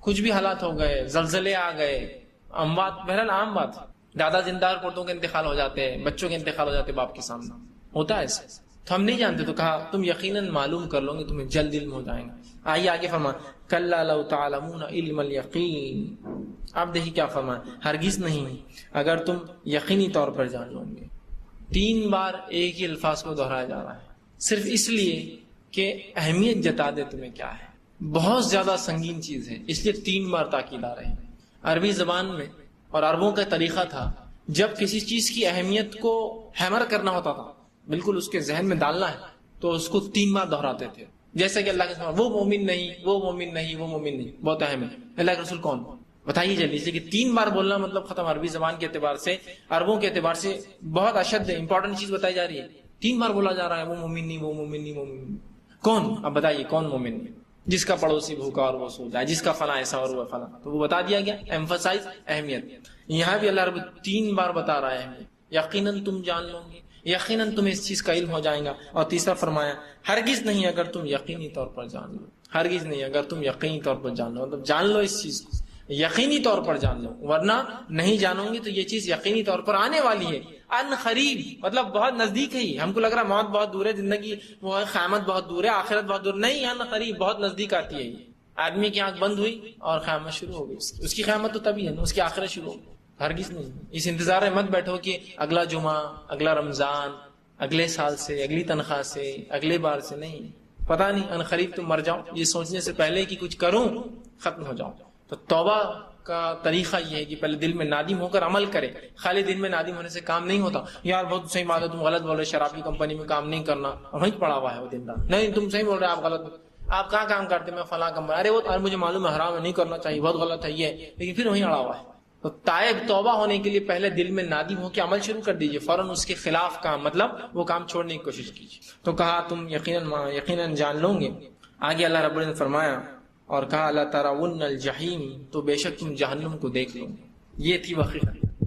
کچھ بھی حالات ہو گئے، زلزلے آ گئے، اموات، بہرحال عام بات. دادا زندہ اور پوتوں کے انتقال ہو جاتے ہیں، بچوں کے انتقال ہو جاتے باپ کے سامنے، ہوتا ہے ایسے. تو ہم نہیں جانتے، تو کہا تم یقیناً معلوم کر لو گے، تمہیں جلد علم ہو جائے گا. آئیے آگے فرما کلا لو تعلمون علم الیقین. آپ دیکھیے کیا فرمایا، ہرگز نہیں اگر تم یقینی طور پر جان لو گے. 3 بار ایک ہی الفاظ کو دہرایا جا رہا ہے. صرف اس لیے کہ اہمیت جتا دے تمہیں کیا ہے. بہت زیادہ سنگین چیز ہے، اس لیے 3 بار تاکید آ رہی ہے. عربی زبان میں اور عربوں کا طریقہ تھا، جب کسی چیز کی اہمیت کو ہیمر کرنا ہوتا تھا، بالکل اس کے ذہن میں ڈالنا ہے، تو اس کو 3 بار دہراتے تھے. جیسے کہ اللہ کے سامنے وہ مومن نہیں، وہ مومن نہیں، وہ مومن نہیں، بہت اہم ہے. اللہ کے رسول کون؟ بتائیے جلدی سے. کہ 3 بار بولنا مطلب ختم. عربی زبان کے اعتبار سے، عربوں کے اعتبار سے بہت اشد امپورٹنٹ چیز بتائی جا رہی ہے. 3 بار بولا جا رہا ہے وہ مومن نہیں، وہ مومن نہیں، وہ مومن نہیں. کون؟ اب بتائیے کون مومن نہیں؟ جس کا پڑوسی بھوکا اور وہ سو جائے، جس کا فلاں ایسا اور وہ فلاں. تو وہ بتا دیا گیا، ایمفسائز، اہمیت. یہاں بھی اللہ رب 3 بار بتا رہا ہے یقیناً تم جان لو گے، یقیناً تمہیں اس چیز کا علم ہو جائے گا. اور تیسرا فرمایا ہرگز نہیں اگر تم یقینی طور پر جان لو. ہرگز نہیں اگر تم یقینی طور پر جان لو، مطلب جان لو اس چیز کو، یقینی طور پر جان لو، ورنہ نہیں جانو گے تو یہ چیز یقینی طور پر آنے والی ہے. ان قریب مطلب بہت نزدیک ہے. ہم کو لگ رہا موت بہت دور ہے، زندگی وہ ہے، قیامت بہت دور ہے، آخرت بہت دور. نہیں، ان قریب بہت نزدیک آتی ہے. یہ آدمی کی آنکھ بند ہوئی اور قیامت شروع ہو گئی. اس کی قیامت تو تبھی ہے نا، اس کی آخرت شروع ہو گئی. ہرگز نہیں. اس انتظار میں مت بیٹھو کہ اگلا جمعہ، اگلا رمضان، اگلے سال سے، اگلی تنخواہ سے، اگلے بار سے. نہیں، پتا نہیں ان قریب تم مر جاؤ. یہ سوچنے سے پہلے کہ کچھ کروں ختم ہو جاؤ. تو توبہ کا طریقہ یہ ہے کہ پہلے دل میں نادم ہو کر عمل کرے. خالی دل میں نادم ہونے سے کام نہیں ہوتا. یار بہت صحیح بات ہے، تم غلط بول رہے، شراب کی کمپنی میں کام نہیں کرنا، وہیں پڑا ہوا ہے وہ دن رات. نہیں تم صحیح بول رہے، آپ غلط. آپ کہاں کام کرتے؟ میں فلاں کمپنی. ارے وہ مجھے معلوم ہے حرام ہے، نہیں کرنا چاہیے، بہت غلط ہے یہ، لیکن پھر وہیں اڑا ہوا ہے. تو تائب توبہ ہونے کے لیے پہلے دل میں نادم ہو کے عمل شروع کر دیجئے، فوراً اس کے خلاف کام، مطلب وہ کام چھوڑنے کی کوشش کیجیے. تو کہا تم یقیناً جان لو گے. آگے اللہ رب العزت نے فرمایا اور کہا لا ترون الجحیم، تو بے شک تم جہنم کو دیکھ لو گے. یہ تھی وہ حقیقت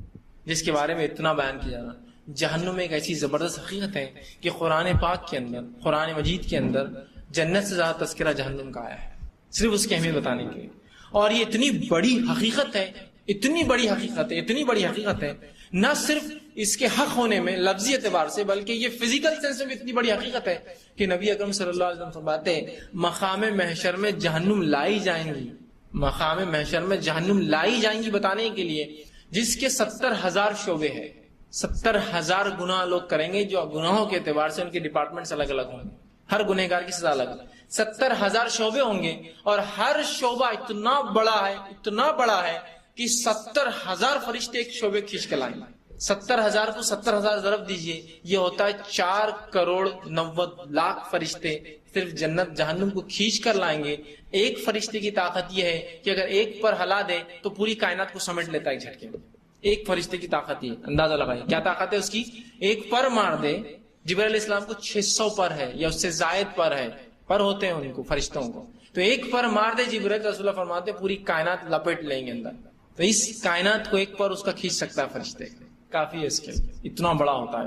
جس کے بارے میں اتنا بیان کیا جا رہا. جہنم ایک ایسی زبردست حقیقت ہے کہ قرآن پاک کے اندر، قرآن مجید کے اندر جنت سے زیادہ تذکرہ جہنم کا آیا ہے، صرف اس کی اہمیت بتانے کے لیے. اور یہ اتنی بڑی حقیقت ہے، اتنی بڑی حقیقت ہے، اتنی بڑی حقیقت ہے، نہ صرف اس کے حق ہونے میں لفظی اعتبار سے، بلکہ یہ فزیکل سینس میں بھی اتنی بڑی حقیقت ہے کہ نبی اکرم صلی اللہ علیہ وسلم فرماتے ہیں مقام محشر میں جہنم لائی جائیں گی. مقام محشر میں جہنم لائی جائیں گی بتانے کے لیے جس کے 70,000 شعبے ہیں. 70,000 گناہ لوگ کریں گے، جو گناہوں کے اعتبار سے ان کے ڈپارٹمنٹس الگ الگ ہوں گے، ہر گنہگار کی سزا الگ. 70,000 شعبے ہوں گے اور ہر شعبہ اتنا بڑا ہے، اتنا بڑا ہے کہ 70,000 فرشتے ایک شعبے کھینچ کے لائیں. 70,000 کو 70,000 ضرب دیجئے، یہ ہوتا ہے 4,90,00,000 فرشتے صرف جنت جہنم کو کھینچ کر لائیں گے. ایک فرشتے کی طاقت یہ ہے کہ اگر ایک پر ہلا دے تو پوری کائنات کو سمیٹ لیتا ہے ایک جھٹکے میں. ایک فرشتے کی طاقت یہ، اندازہ لگائیں کیا طاقت ہے اس کی. ایک پر مار دے. جبرائیل علیہ السلام کو 600 پر ہے یا اس سے زائد پر ہے، پر ہوتے ہیں ان کو فرشتوں کو. تو ایک پر مار دے جبرائیل، رسول اللہ فرماتے پوری کائنات لپیٹ لیں گے اندر. تو اس کائنات کو ایک پر اس کا کھینچ سکتا ہے فرشتے، کافی ہے اس کے لیے، اتنا بڑا ہوتا ہے.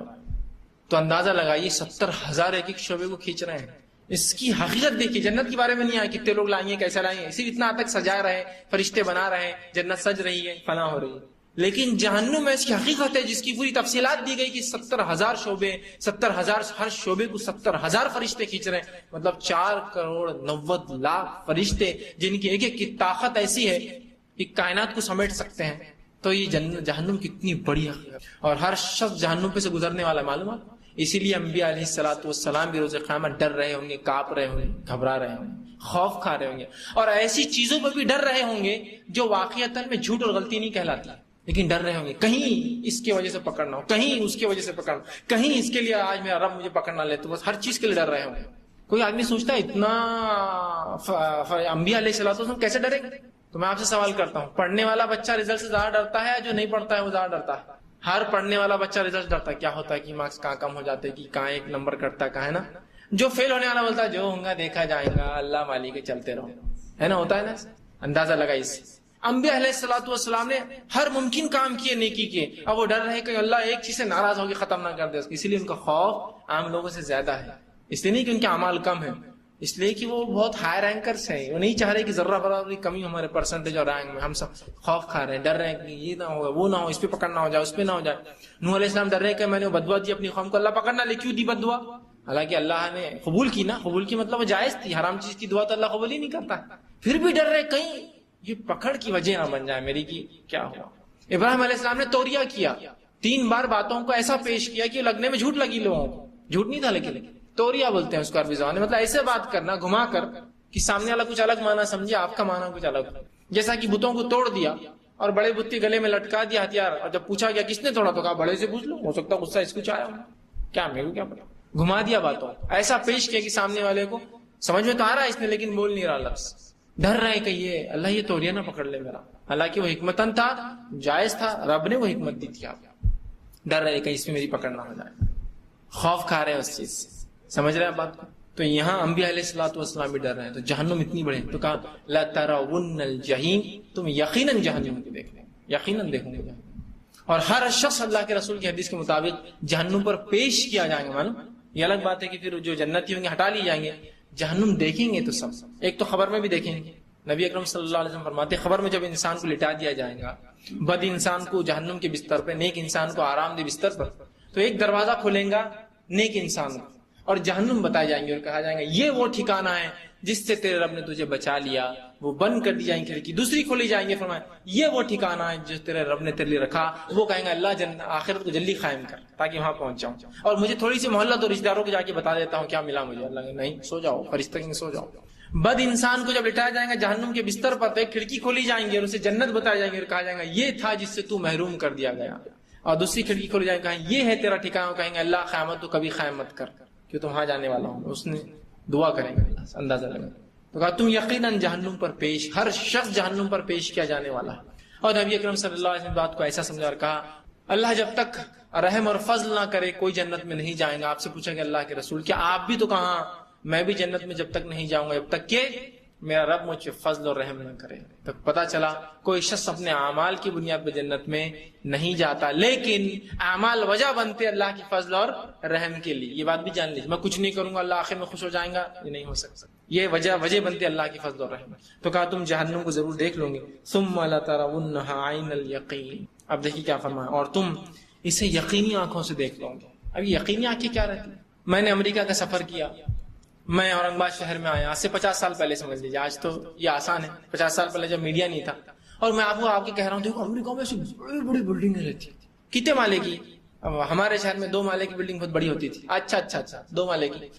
تو اندازہ لگائیے 70,000 ایک ایک شعبے کو کھینچ رہے ہیں. اس کی حقیقت دیکھیے. جنت کے بارے میں نہیں آیا کتنے لوگ لائیں گے، کیسے لائیں گے، صرف اتنا تک سجا رہے، فرشتے بنا رہے ہیں، جنت سج رہی ہے، فنا ہو رہی ہے. لیکن جہنم میں اس کی حقیقت ہے جس کی پوری تفصیلات دی گئی کہ 70,000 شعبے، 70,000 ہر شعبے کو 70,000 فرشتے کھینچ رہے ہیں، مطلب 4,90,00,000 فرشتے جن کی ایک ایک کی طاقت ایسی ہے کہ کائنات کو سمیٹ سکتے ہیں. تو یہ جہنم کتنی بڑی حقیقت. اور ہر شخص جہنم پہ سے گزرنے والا معلومات. اسی لیے انبیاء علیہ السلام بھی روز قیامت ڈر رہے ہوں گے، کانپ رہے ہوں گے، گھبرا رہے ہوں گے، خوف کھا رہے ہوں گے، اور ایسی چیزوں پر بھی ڈر رہے ہوں گے جو واقعتاً میں جھوٹ اور غلطی نہیں کہلاتی، لیکن ڈر رہے ہوں گے کہیں اس کی وجہ سے پکڑنا ہو، کہیں اس کی وجہ سے پکڑنا، کہیں اس کے لیے آج میرا رب مجھے پکڑنا لے. تو بس ہر چیز کے لیے ڈر رہے ہوں گے. کوئی آدمی سوچتا ہے اتنا انبیاء علیہ السلام کیسے ڈرے گا؟ تو میں آپ سے سوال کرتا ہوں، پڑھنے والا بچہ رزلٹ سے زیادہ ڈرتا ہے، جو نہیں پڑھتا ہے وہ زیادہ ڈرتا ہے؟ ہر پڑھنے والا بچہ رزلٹ ڈرتا ہے. کیا ہوتا ہے کہ مارکس کہاں کم ہو جاتے ہیں، کہ کہاں ایک نمبر کٹتا ہے، کہاں ہے نا. جو فیل ہونے والا بولتا ہے جو ہوگا دیکھا جائے گا، اللہ مالی کے چلتے رہو، ہے نا، ہوتا ہے نا. اندازہ لگا اس. انبیاء علیہ السلام نے ہر ممکن کام کیے نیکی کے، اب وہ ڈر رہے کہ اللہ ایک چیز سے ناراض ہو کے ختم نہ کر دے اس کو. اسی لیے ان کا خوف عام لوگوں سے زیادہ ہے. اس لیے نہیں کہ ان کے اعمال کم ہیں، اس لیے کہ وہ بہت ہائی رینکرز ہیں. وہ نہیں چاہ رہے کہ ذرہ برابر کمی ہمارے پرسنٹیج اور رینک میں. ہم سب خوف کھا رہے ہیں، ڈر رہے ہیں کہ یہ نہ ہو، وہ نہ ہو، اس پہ پکڑنا ہو جائے، اس پہ نہ ہو جائے. نوح علیہ السلام ڈر رہے کہ میں نے بدوا دی اپنی قوم کو، اللہ پکڑنا لے. کیوں دی بدوا؟ حالانکہ اللہ نے قبول کی نا، قبول کی مطلب وہ جائز تھی. حرام چیز کی دعا تو اللہ قبول ہی نہیں کرتا. پھر بھی ڈر رہے کہیں یہ پکڑ کی وجہ نہ بن جائے میری کی کیا ہوا. ابراہیم علیہ السلام نے توریہ کیا، 3 بار باتوں کو ایسا پیش کیا کہ لگنے میں جھوٹ لگی لوگوں کو. جھوٹ نہیں تھا لیکن توریا بولتے ہیں اس کو عربی زبان میں، مطلب ایسے بات کرنا گھما کر کہ سامنے والا کچھ الگ معنی سمجھے، آپ کا معنی کچھ الگ. جیسا کہ بتوں کو توڑ دیا اور بڑے بت کے گلے میں لٹکا دیا ہتھیار، اور جب پوچھا گیا کس نے توڑا تو کہا بڑے سے پوچھ لو، ہو سکتا غصہ اس کو چاہا ہو، کیا میرے کو کیا پتا. گھما دیا باتوں، ایسا پیش کیا کہ سامنے والے کو سمجھ میں تو آ رہا ہے اس نے لیکن بول نہیں رہا لفظ، ڈر رہے کہ یہ اللہ یہ توریا نہ پکڑ لے میرا. حالانکہ وہ حکمتن تھا، جائز تھا، رب نے وہ حکمت دی تھی. آپ ڈر رہے کہ اس میں میری پکڑ نہ ہو جائے، خوف کھا رہے ہیں اس چیز سے. سمجھ رہے ہیں بات کو؟ تو یہاں انبیاء علیہ الصلوۃ والسلام بھی ڈر رہے ہیں. تو جہنم اتنی بڑی ہے تو کہا لَتَرَوُنَّ الْجَحِيمَ، تم یقیناً جہنم کو دیکھ لیں، یقیناً دیکھیں گے جہنم. اور ہر شخص اللہ کے رسول کی حدیث کے مطابق جہنم پر پیش کیا جائیں گے. معلوم یہ الگ بات ہے کہ پھر جو جنتی ہوں گے ہٹا لی جائیں گے، جہنم دیکھیں گے تو سب. ایک تو خبر میں بھی دیکھیں گے. نبی اکرم صلی اللہ علیہ وسلم فرماتے خبر میں جب انسان کو لٹا دیا جائے گا، بد انسان کو جہنم کے بستر پہ، نیک انسان کو آرام دہ بستر پر، تو ایک دروازہ کھلیں گا نیک انسان کو اور جہنم بتائے جائیں گے اور کہا جائیں گے یہ وہ ٹھکانہ ہے جس سے تیرے رب نے تجھے بچا لیا. وہ بند کر دی جائیں کھڑکی، دوسری کھولی جائیں گے، فرمایا یہ وہ ٹھکانہ ہے جو تیرے رب نے تیرے لیے رکھا. وہ کہیں گے اللہ آخرت کو جلدی قائم کر تاکہ وہاں پہنچ جاؤں، اور مجھے تھوڑی سی مہلت اور رشتہ داروں کو جا کے بتا دیتا ہوں کیا ملا مجھے. اللہ نہیں، سو جاؤ، فرشتے کہیں سو جاؤ. بد انسان کو جب لٹایا جائے گا جہنم کے بستر پر تو ایک کھڑکی کھولی جائیں گے اور اسے جنت بتایا جائیں گے اور کہا جائے گا یہ تھا جس سے تو محروم کر دیا گیا. اور دوسری کھڑکی کھولی جائے گا یہ ہے تیرا ٹھکانہ. کہیں گے اللہ قیامت تو کبھی قائم مت کر کہ تم وہاں جانے والا ہوں. اس نے دعا کریں گے اللہ سے، اندازہ لگا. تو کہا تم یقیناً جہنم پر پیش، ہر شخص جہنم پر پیش کیا جانے والا ہے. اور نبی اکرم صلی اللہ علیہ وسلم بات کو ایسا سمجھا اور کہا اللہ جب تک رحم اور فضل نہ کرے کوئی جنت میں نہیں جائیں گا. آپ سے پوچھا کہ اللہ کے رسول کیا آپ بھی تو کہاں میں بھی جنت میں جب تک نہیں جاؤں گا جب تک کہ میرا رب مجھ پہ فضل اور رحم نہ کرے. تو پتا چلا کوئی شخص اپنے اعمال کی بنیاد پہ جنت میں نہیں جاتا، لیکن اعمال وجہ بنتے اللہ کی فضل اور رحم کے لیے. یہ بات بھی جان لیجیے، میں کچھ نہیں کروں گا اللہ آخر میں خوش ہو جائیں گا، یہ نہیں ہو سکتا. یہ وجہ بنتے اللہ کی فضل اور رحم. تو کہا تم جہنم کو ضرور دیکھ لو گے. ثم لترونها عین الیقین. اب دیکھیے کیا فرمایا، اور تم اسے یقینی آنکھوں سے دیکھ لو گے. اب یقینی آنکھیں کیا رہتی ہیں؟ میں نے امریکہ کا سفر کیا، میں اورنگ آباد شہر میں آیا آج سے 50 سال پہلے. سمجھ لیجیے آج تو یہ آسان ہے، 50 سال پہلے جب میڈیا نہیں تھا. اور میں آپ کو کہہ رہا ہوں دیکھو امریکہ میں ایسی بڑی بڑی بلڈنگیں رہتی تھی. کتنے مالے کی؟ اب ہمارے شہر میں 2 مالے کی بلڈنگ بہت بڑی ہوتی تھی. اچھا 2 مالے کی نہیں،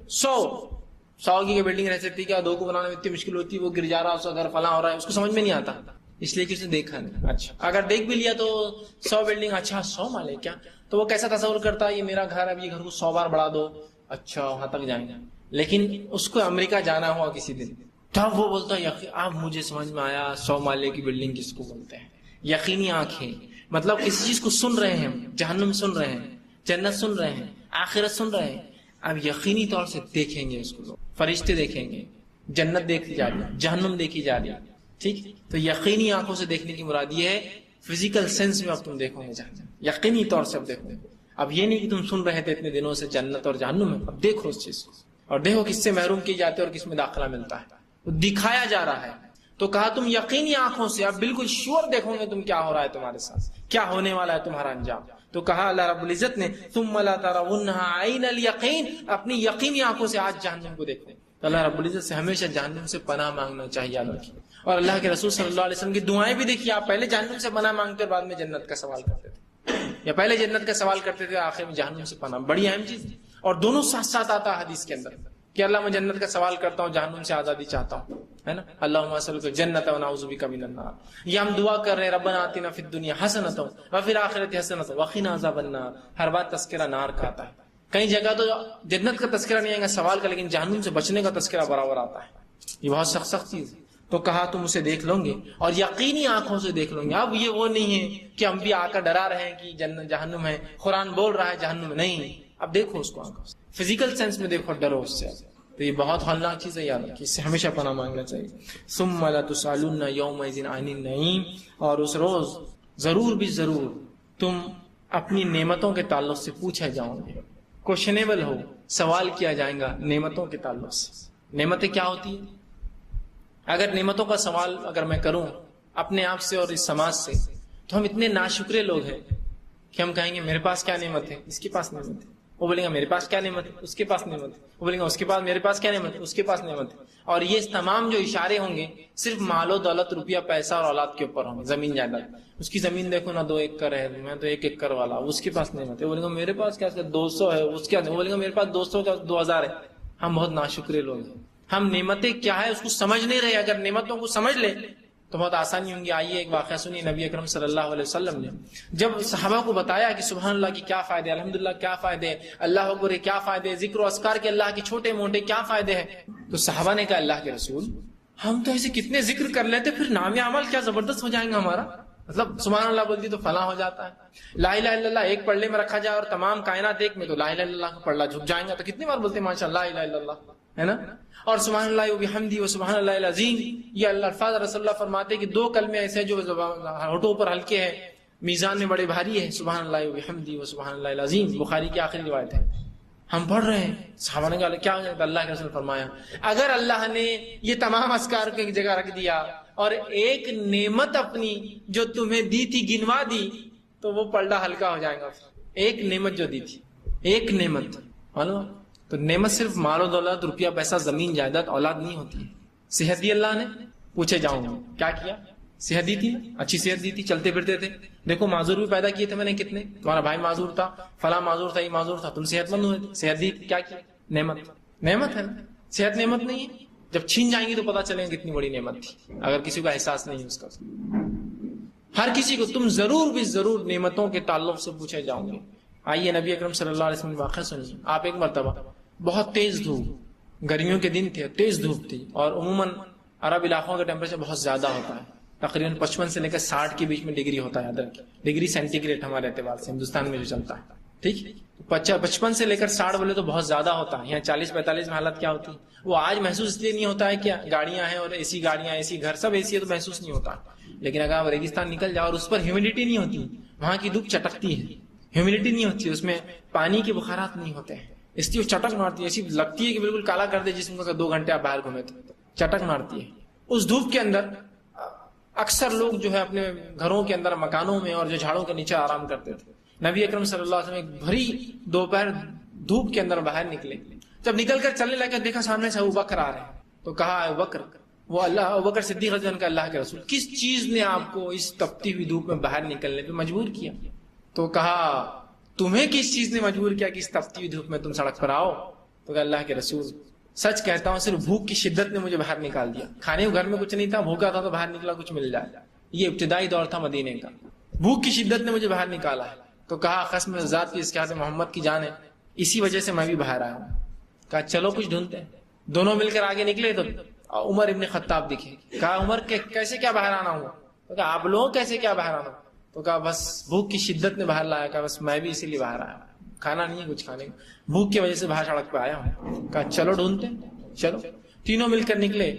100 کی بلڈنگ رہ سکتی. کیا 2 کو بنانے میں اتنی مشکل ہوتی ہے، وہ گر جا رہا اس کا گھر فلاں ہو رہا ہے، اس کو سمجھ میں نہیں آتا اس لیے کہ اسے دیکھا نہیں. اچھا اگر دیکھ بھی لیا تو 100 بلڈنگ، اچھا 100 مالے کیا، تو وہ کیسا تصور کرتا ہے یہ میرا گھر، اب یہ گھر کو 100 بار بڑھا دو، اچھا وہاں تک جائیں گے. لیکن اس کو امریکہ جانا ہوا کسی دن، تب وہ بولتا ہے اب مجھے سمجھ میں آیا 100 مالے کی بلڈنگ کس کو بولتے ہیں. یقینی آنکھیں، مطلب کسی چیز کو سن رہے ہیں، جہنم سن رہے ہیں، جنت سن رہے ہیں، آخرت سن رہے ہیں. اب یقینی طور سے دیکھیں گے اس کو لوگ، فرشتے دیکھیں گے، جنت دیکھی جا رہی ہے، جہنم دیکھی جا رہی ہے. ٹھیک، تو یقینی آنکھوں سے دیکھنے کی مراد یہ ہے فزیکل سینس میں اب تم دیکھو گے جہنم، یقینی طور سے اب دیکھو گے. اب یہ نہیں کہ تم سن رہے تھے اتنے دنوں سے جنت اور جہنم ہے، اب دیکھو اس چیز کو اور دیکھو کس سے محروم کی جاتے اور کس میں داخلہ ملتا ہے، تو دکھایا جا رہا ہے. تو کہا تم یقینی آنکھوں سے اب بالکل شیور دیکھو گے تم کیا ہو رہا ہے تمہارے ساتھ، کیا ہونے والا ہے تمہارا انجام. تو کہا اللہ رب العزت نے ثم لترونها عین الیقین، اپنی یقینی آنکھوں سے آج جہنم کو دیکھیں. تو اللہ رب العزت سے ہمیشہ جہنم سے پناہ مانگنا چاہیے. یاد رکھیے. اور اللہ کے رسول صلی اللہ علیہ وسلم کی دعائیں بھی دیکھیے. آپ پہلے جہنم سے پناہ مانگتے اور بعد میں جنت کا سوال کرتے تھے، یا پہلے جنت کا سوال کرتے تھے آخر میں جہنم سے پناہ. بڑی اہم چیز. اور دونوں ساتھ ساتھ آتا حدیث کے اندر کہ اللہ میں جنت کا سوال کرتا ہوں، جہنم سے آزادی چاہتا ہوں، ہے نا. اللہم اسألک الجنۃ ونعوذ بک من النار. یہ ہم دعا کر رہے ہیں ربنا آتنا فی الدنیا حسنۃ وفی الآخرۃ حسنۃ وقنا عذاب النار. ہر بات تذکرہ نار کا آتا ہے، کئی جگہ تو جنت کا تذکرہ نہیں آئے گا سوال کا، لیکن جہنم سے بچنے کا تذکرہ برابر آتا ہے. یہ بہت سخت چیز ہے. تو کہا تم اسے دیکھ لو گے اور یقینی آنکھوں سے دیکھ لو گے. اب یہ وہ نہیں ہے کہ ہم بھی آ کر ڈرا رہے ہیں کہ جہنم ہے، قرآن بول رہا ہے جہنم نہیں. اب دیکھو اس کو آنکھوں سے، فزیکل سینس میں دیکھو، ڈرو اس سے. تو یہ بہت ہولناک چیز ہے، یاد رکھیے، اس سے ہمیشہ پناہ مانگنا چاہیے. ثم لتسألن یومئذ عن النعیم. اور اس روز ضرور بھی ضرور تم اپنی نعمتوں کے تعلق سے پوچھے جاؤ گے. کوشنیبل ہو، سوال کیا جائے گا نعمتوں کے تعلق سے. نعمتیں کیا ہوتی ہیں؟ اگر نعمتوں کا سوال اگر میں کروں اپنے آپ سے اور اس سماج سے، تو ہم اتنے ناشکرے لوگ ہیں کہ ہم کہیں گے میرے پاس کیا نعمت ہے، اس کے پاس نعمت ہے. وہ بولے گا میرے پاس کیا نعمت ہے، اس کے پاس نعمت ہے، وہ بولے گا اس کے پاس، میرے پاس کیا نعمت ہے، اس کے پاس نعمت ہے. اور یہ تمام جو اشارے ہوں گے صرف مال و دولت، روپیہ پیسہ اور اولاد کے اوپر ہوں گے. زمین جائیداد، اس کی زمین دیکھو نا 2 ایکڑ ہے، میں تو 1 ایکڑ والا، اس کے پاس نعمت ہے. وہ بولے گا میرے پاس کیا 200 ہے، اس کے وہ بولے گا میرے پاس 200 کا 2000 ہے. ہم بہت ناشکرے لوگ ہیں، ہم نعمتیں کیا ہے اس کو سمجھ نہیں رہے. اگر نعمتوں کو سمجھ لے تو بہت آسانی ہوں گی. آئیے ایک واقعہ سنیے. نبی اکرم صلی اللہ علیہ وسلم نے جب صحابہ کو بتایا کہ سبحان اللہ کی کیا فائدے، الحمدللہ کیا فائدے، اللہ اکبر کے کیا فائدے، ذکر و اذکار کے اللہ کے چھوٹے موٹے کیا فائدے ہیں، تو صحابہ نے کہا اللہ کے رسول ہم تو ایسے کتنے ذکر کر لیتے، پھر نام عمل کیا زبردست ہو جائیں گا ہمارا. مطلب سبحان اللہ بولتی تو فلاں ہو جاتا ہے، لا الہ الا اللہ ایک پڑھنے میں رکھا جائے اور تمام کائنات ایک میں، تو لا الہ الا اللہ کو پڑھنا جھک جائیں گا. تو کتنی بار بولتے ہیں ماشاء اللہ لا الہ الا اللہ، ہے نا. اور سبحان اللہ و بحمدہ و سبحان اللہ العظیم، یہ اللہ الفاظ رسول اللہ فرماتے کہ 2 کلمے ایسے جو ہونٹوں پر ہلکے ہیں میزان میں بڑے بھاری ہے. سبحان اللہ و بحمدہ و سبحان اللہ العظیم بخاری کی آخری روایت ہے. ہم پڑھ رہے ہیں، صحابہ نے کہا کیا ہو جائے؟ اللہ کے رسول فرمایا اگر اللہ نے یہ تمام اذکار کو ایک جگہ رکھ دیا اور ایک نعمت اپنی جو تمہیں دی تھی گنوا دی تو وہ پلڑا ہلکا ہو جائے گا. ایک نعمت جو دی تھی، ایک نعمت معلوم. تو نعمت صرف مال و دولت، روپیہ پیسہ، زمین جائیداد، اولاد نہیں ہوتی ہے. صحت دی اللہ نے، پوچھے جاؤں گے کیا کیا؟ صحت دی تھی، اچھی صحت دی تھی، چلتے پھرتے تھے. دیکھو معذور بھی پیدا کیے تھے میں نے کتنے، تمہارا بھائی معذور تھا، فلاں معذور تھا، یہ معذور تھا، تم صحت مند ہوئے. صحت دی، کیا کیا؟ نعمت. نعمت ہے نا، صحت نعمت نہیں ہے؟ جب چھین جائیں گی تو پتا چلے گا کتنی بڑی نعمت تھی، اگر کسی کا احساس نہیں ہے اس کا. ہر کسی کو تم ضرور بھی ضرور نعمتوں کے تعلق سے پوچھے جاؤں گے. آئیے نبی اکرم صلی اللہ علیہ وسلم واقعہ سنیے. آپ ایک مرتبہ بہت تیز دھوپ، گرمیوں کے دن تھے، تیز دھوپ تھی، اور عموماً عرب علاقوں کا ٹیمپریچر بہت زیادہ ہوتا ہے، تقریباً 55 سے لے کر 60 کے بیچ میں ڈگری ہوتا ہے. ادر ڈگری سینٹی گریڈ ہمارے اعتبار سے ہندوستان میں جو چلتا ہے، ٹھیک. 55 سے لے کر 60 بولے تو بہت زیادہ ہوتا ہے. یہاں 40-45 میں حالت کیا ہوتی ہے وہ آج محسوس اس لیے نہیں ہوتا ہے، کیا گاڑیاں ہیں اور ایسی گاڑیاں، ایسی گھر، سب ایسی ہے تو محسوس نہیں ہوتا. لیکن اگر آپ ریگستان نکل جاؤ اور اس پر ہیومیڈیٹی نہیں ہوتی، وہاں کی دھوپ چٹکتی ہے، ہیومیڈیٹی نہیں ہوتی، اس میں پانی کے بخارات نہیں ہوتے ہیں، اس لیے وہ چٹک مارتی ہے، ایسی لگتی ہے کہ بالکل کالا کر دے جسم کا. 2 گھنٹے آپ باہر گھومے تو چٹک مارتی ہے. اس دھوپ کے اندر اکثر لوگ جو ہے اپنے گھروں کے اندر، مکانوں میں اور جو جھاڑوں کے نیچے آرام کرتے تھے. نبی اکرم صلی اللہ علیہ وسلم ایک بھری دوپہر دھوپ کے اندر باہر نکلے. جب نکل کر چلنے لگے دیکھا سامنے سے ابوبکر آ رہے ہیں، تو کہا ابوبکر، وہ ابوبکر صدیق رضی اللہ عنہ کا اللہ کے رسول، کس چیز نے آپ کو اس تپتی ہوئی دھوپ میں باہر نکلنے پہ مجبور کیا؟ تو کہا تمہیں کس چیز نے مجبور کیا کہ اس تپتی ہوئی دھوپ میں تم سڑک پر آؤ؟ تو کہا اللہ کے رسول سچ کہتا ہوں صرف بھوک کی شدت نے مجھے باہر نکال دیا. کھانے کو گھر میں کچھ نہیں تھا، بھوکا تھا تو باہر نکلا کچھ مل جائے. یہ ابتدائی دور تھا مدینے کا، بھوک کی شدت نے مجھے باہر نکالا ہے. تو کہا قسم ذات کی اس کے ہاتھ محمد کی جان ہے، اسی وجہ سے میں بھی باہر آیا ہوں. کہا چلو کچھ ڈھونڈتے ہیں. دونوں مل کر آگے نکلے تو عمر ابن خطاب دکھے. کہا عمر کیسے کیا باہر آنا ہوا؟ تو کہا آپ لوگ کیسے کیا باہر آنا؟ تو کہا بس بھوک کی شدت نے باہر لایا. کہا بس میں بھی اسی لیے باہر آیا ہوں، کھانا نہیں ہے کچھ کھانے کا، بھوک کی وجہ سے باہر سڑک پہ آیا ہوں. کہا چلو ڈھونڈتے ہیں. چلو تینوں مل کر نکلے.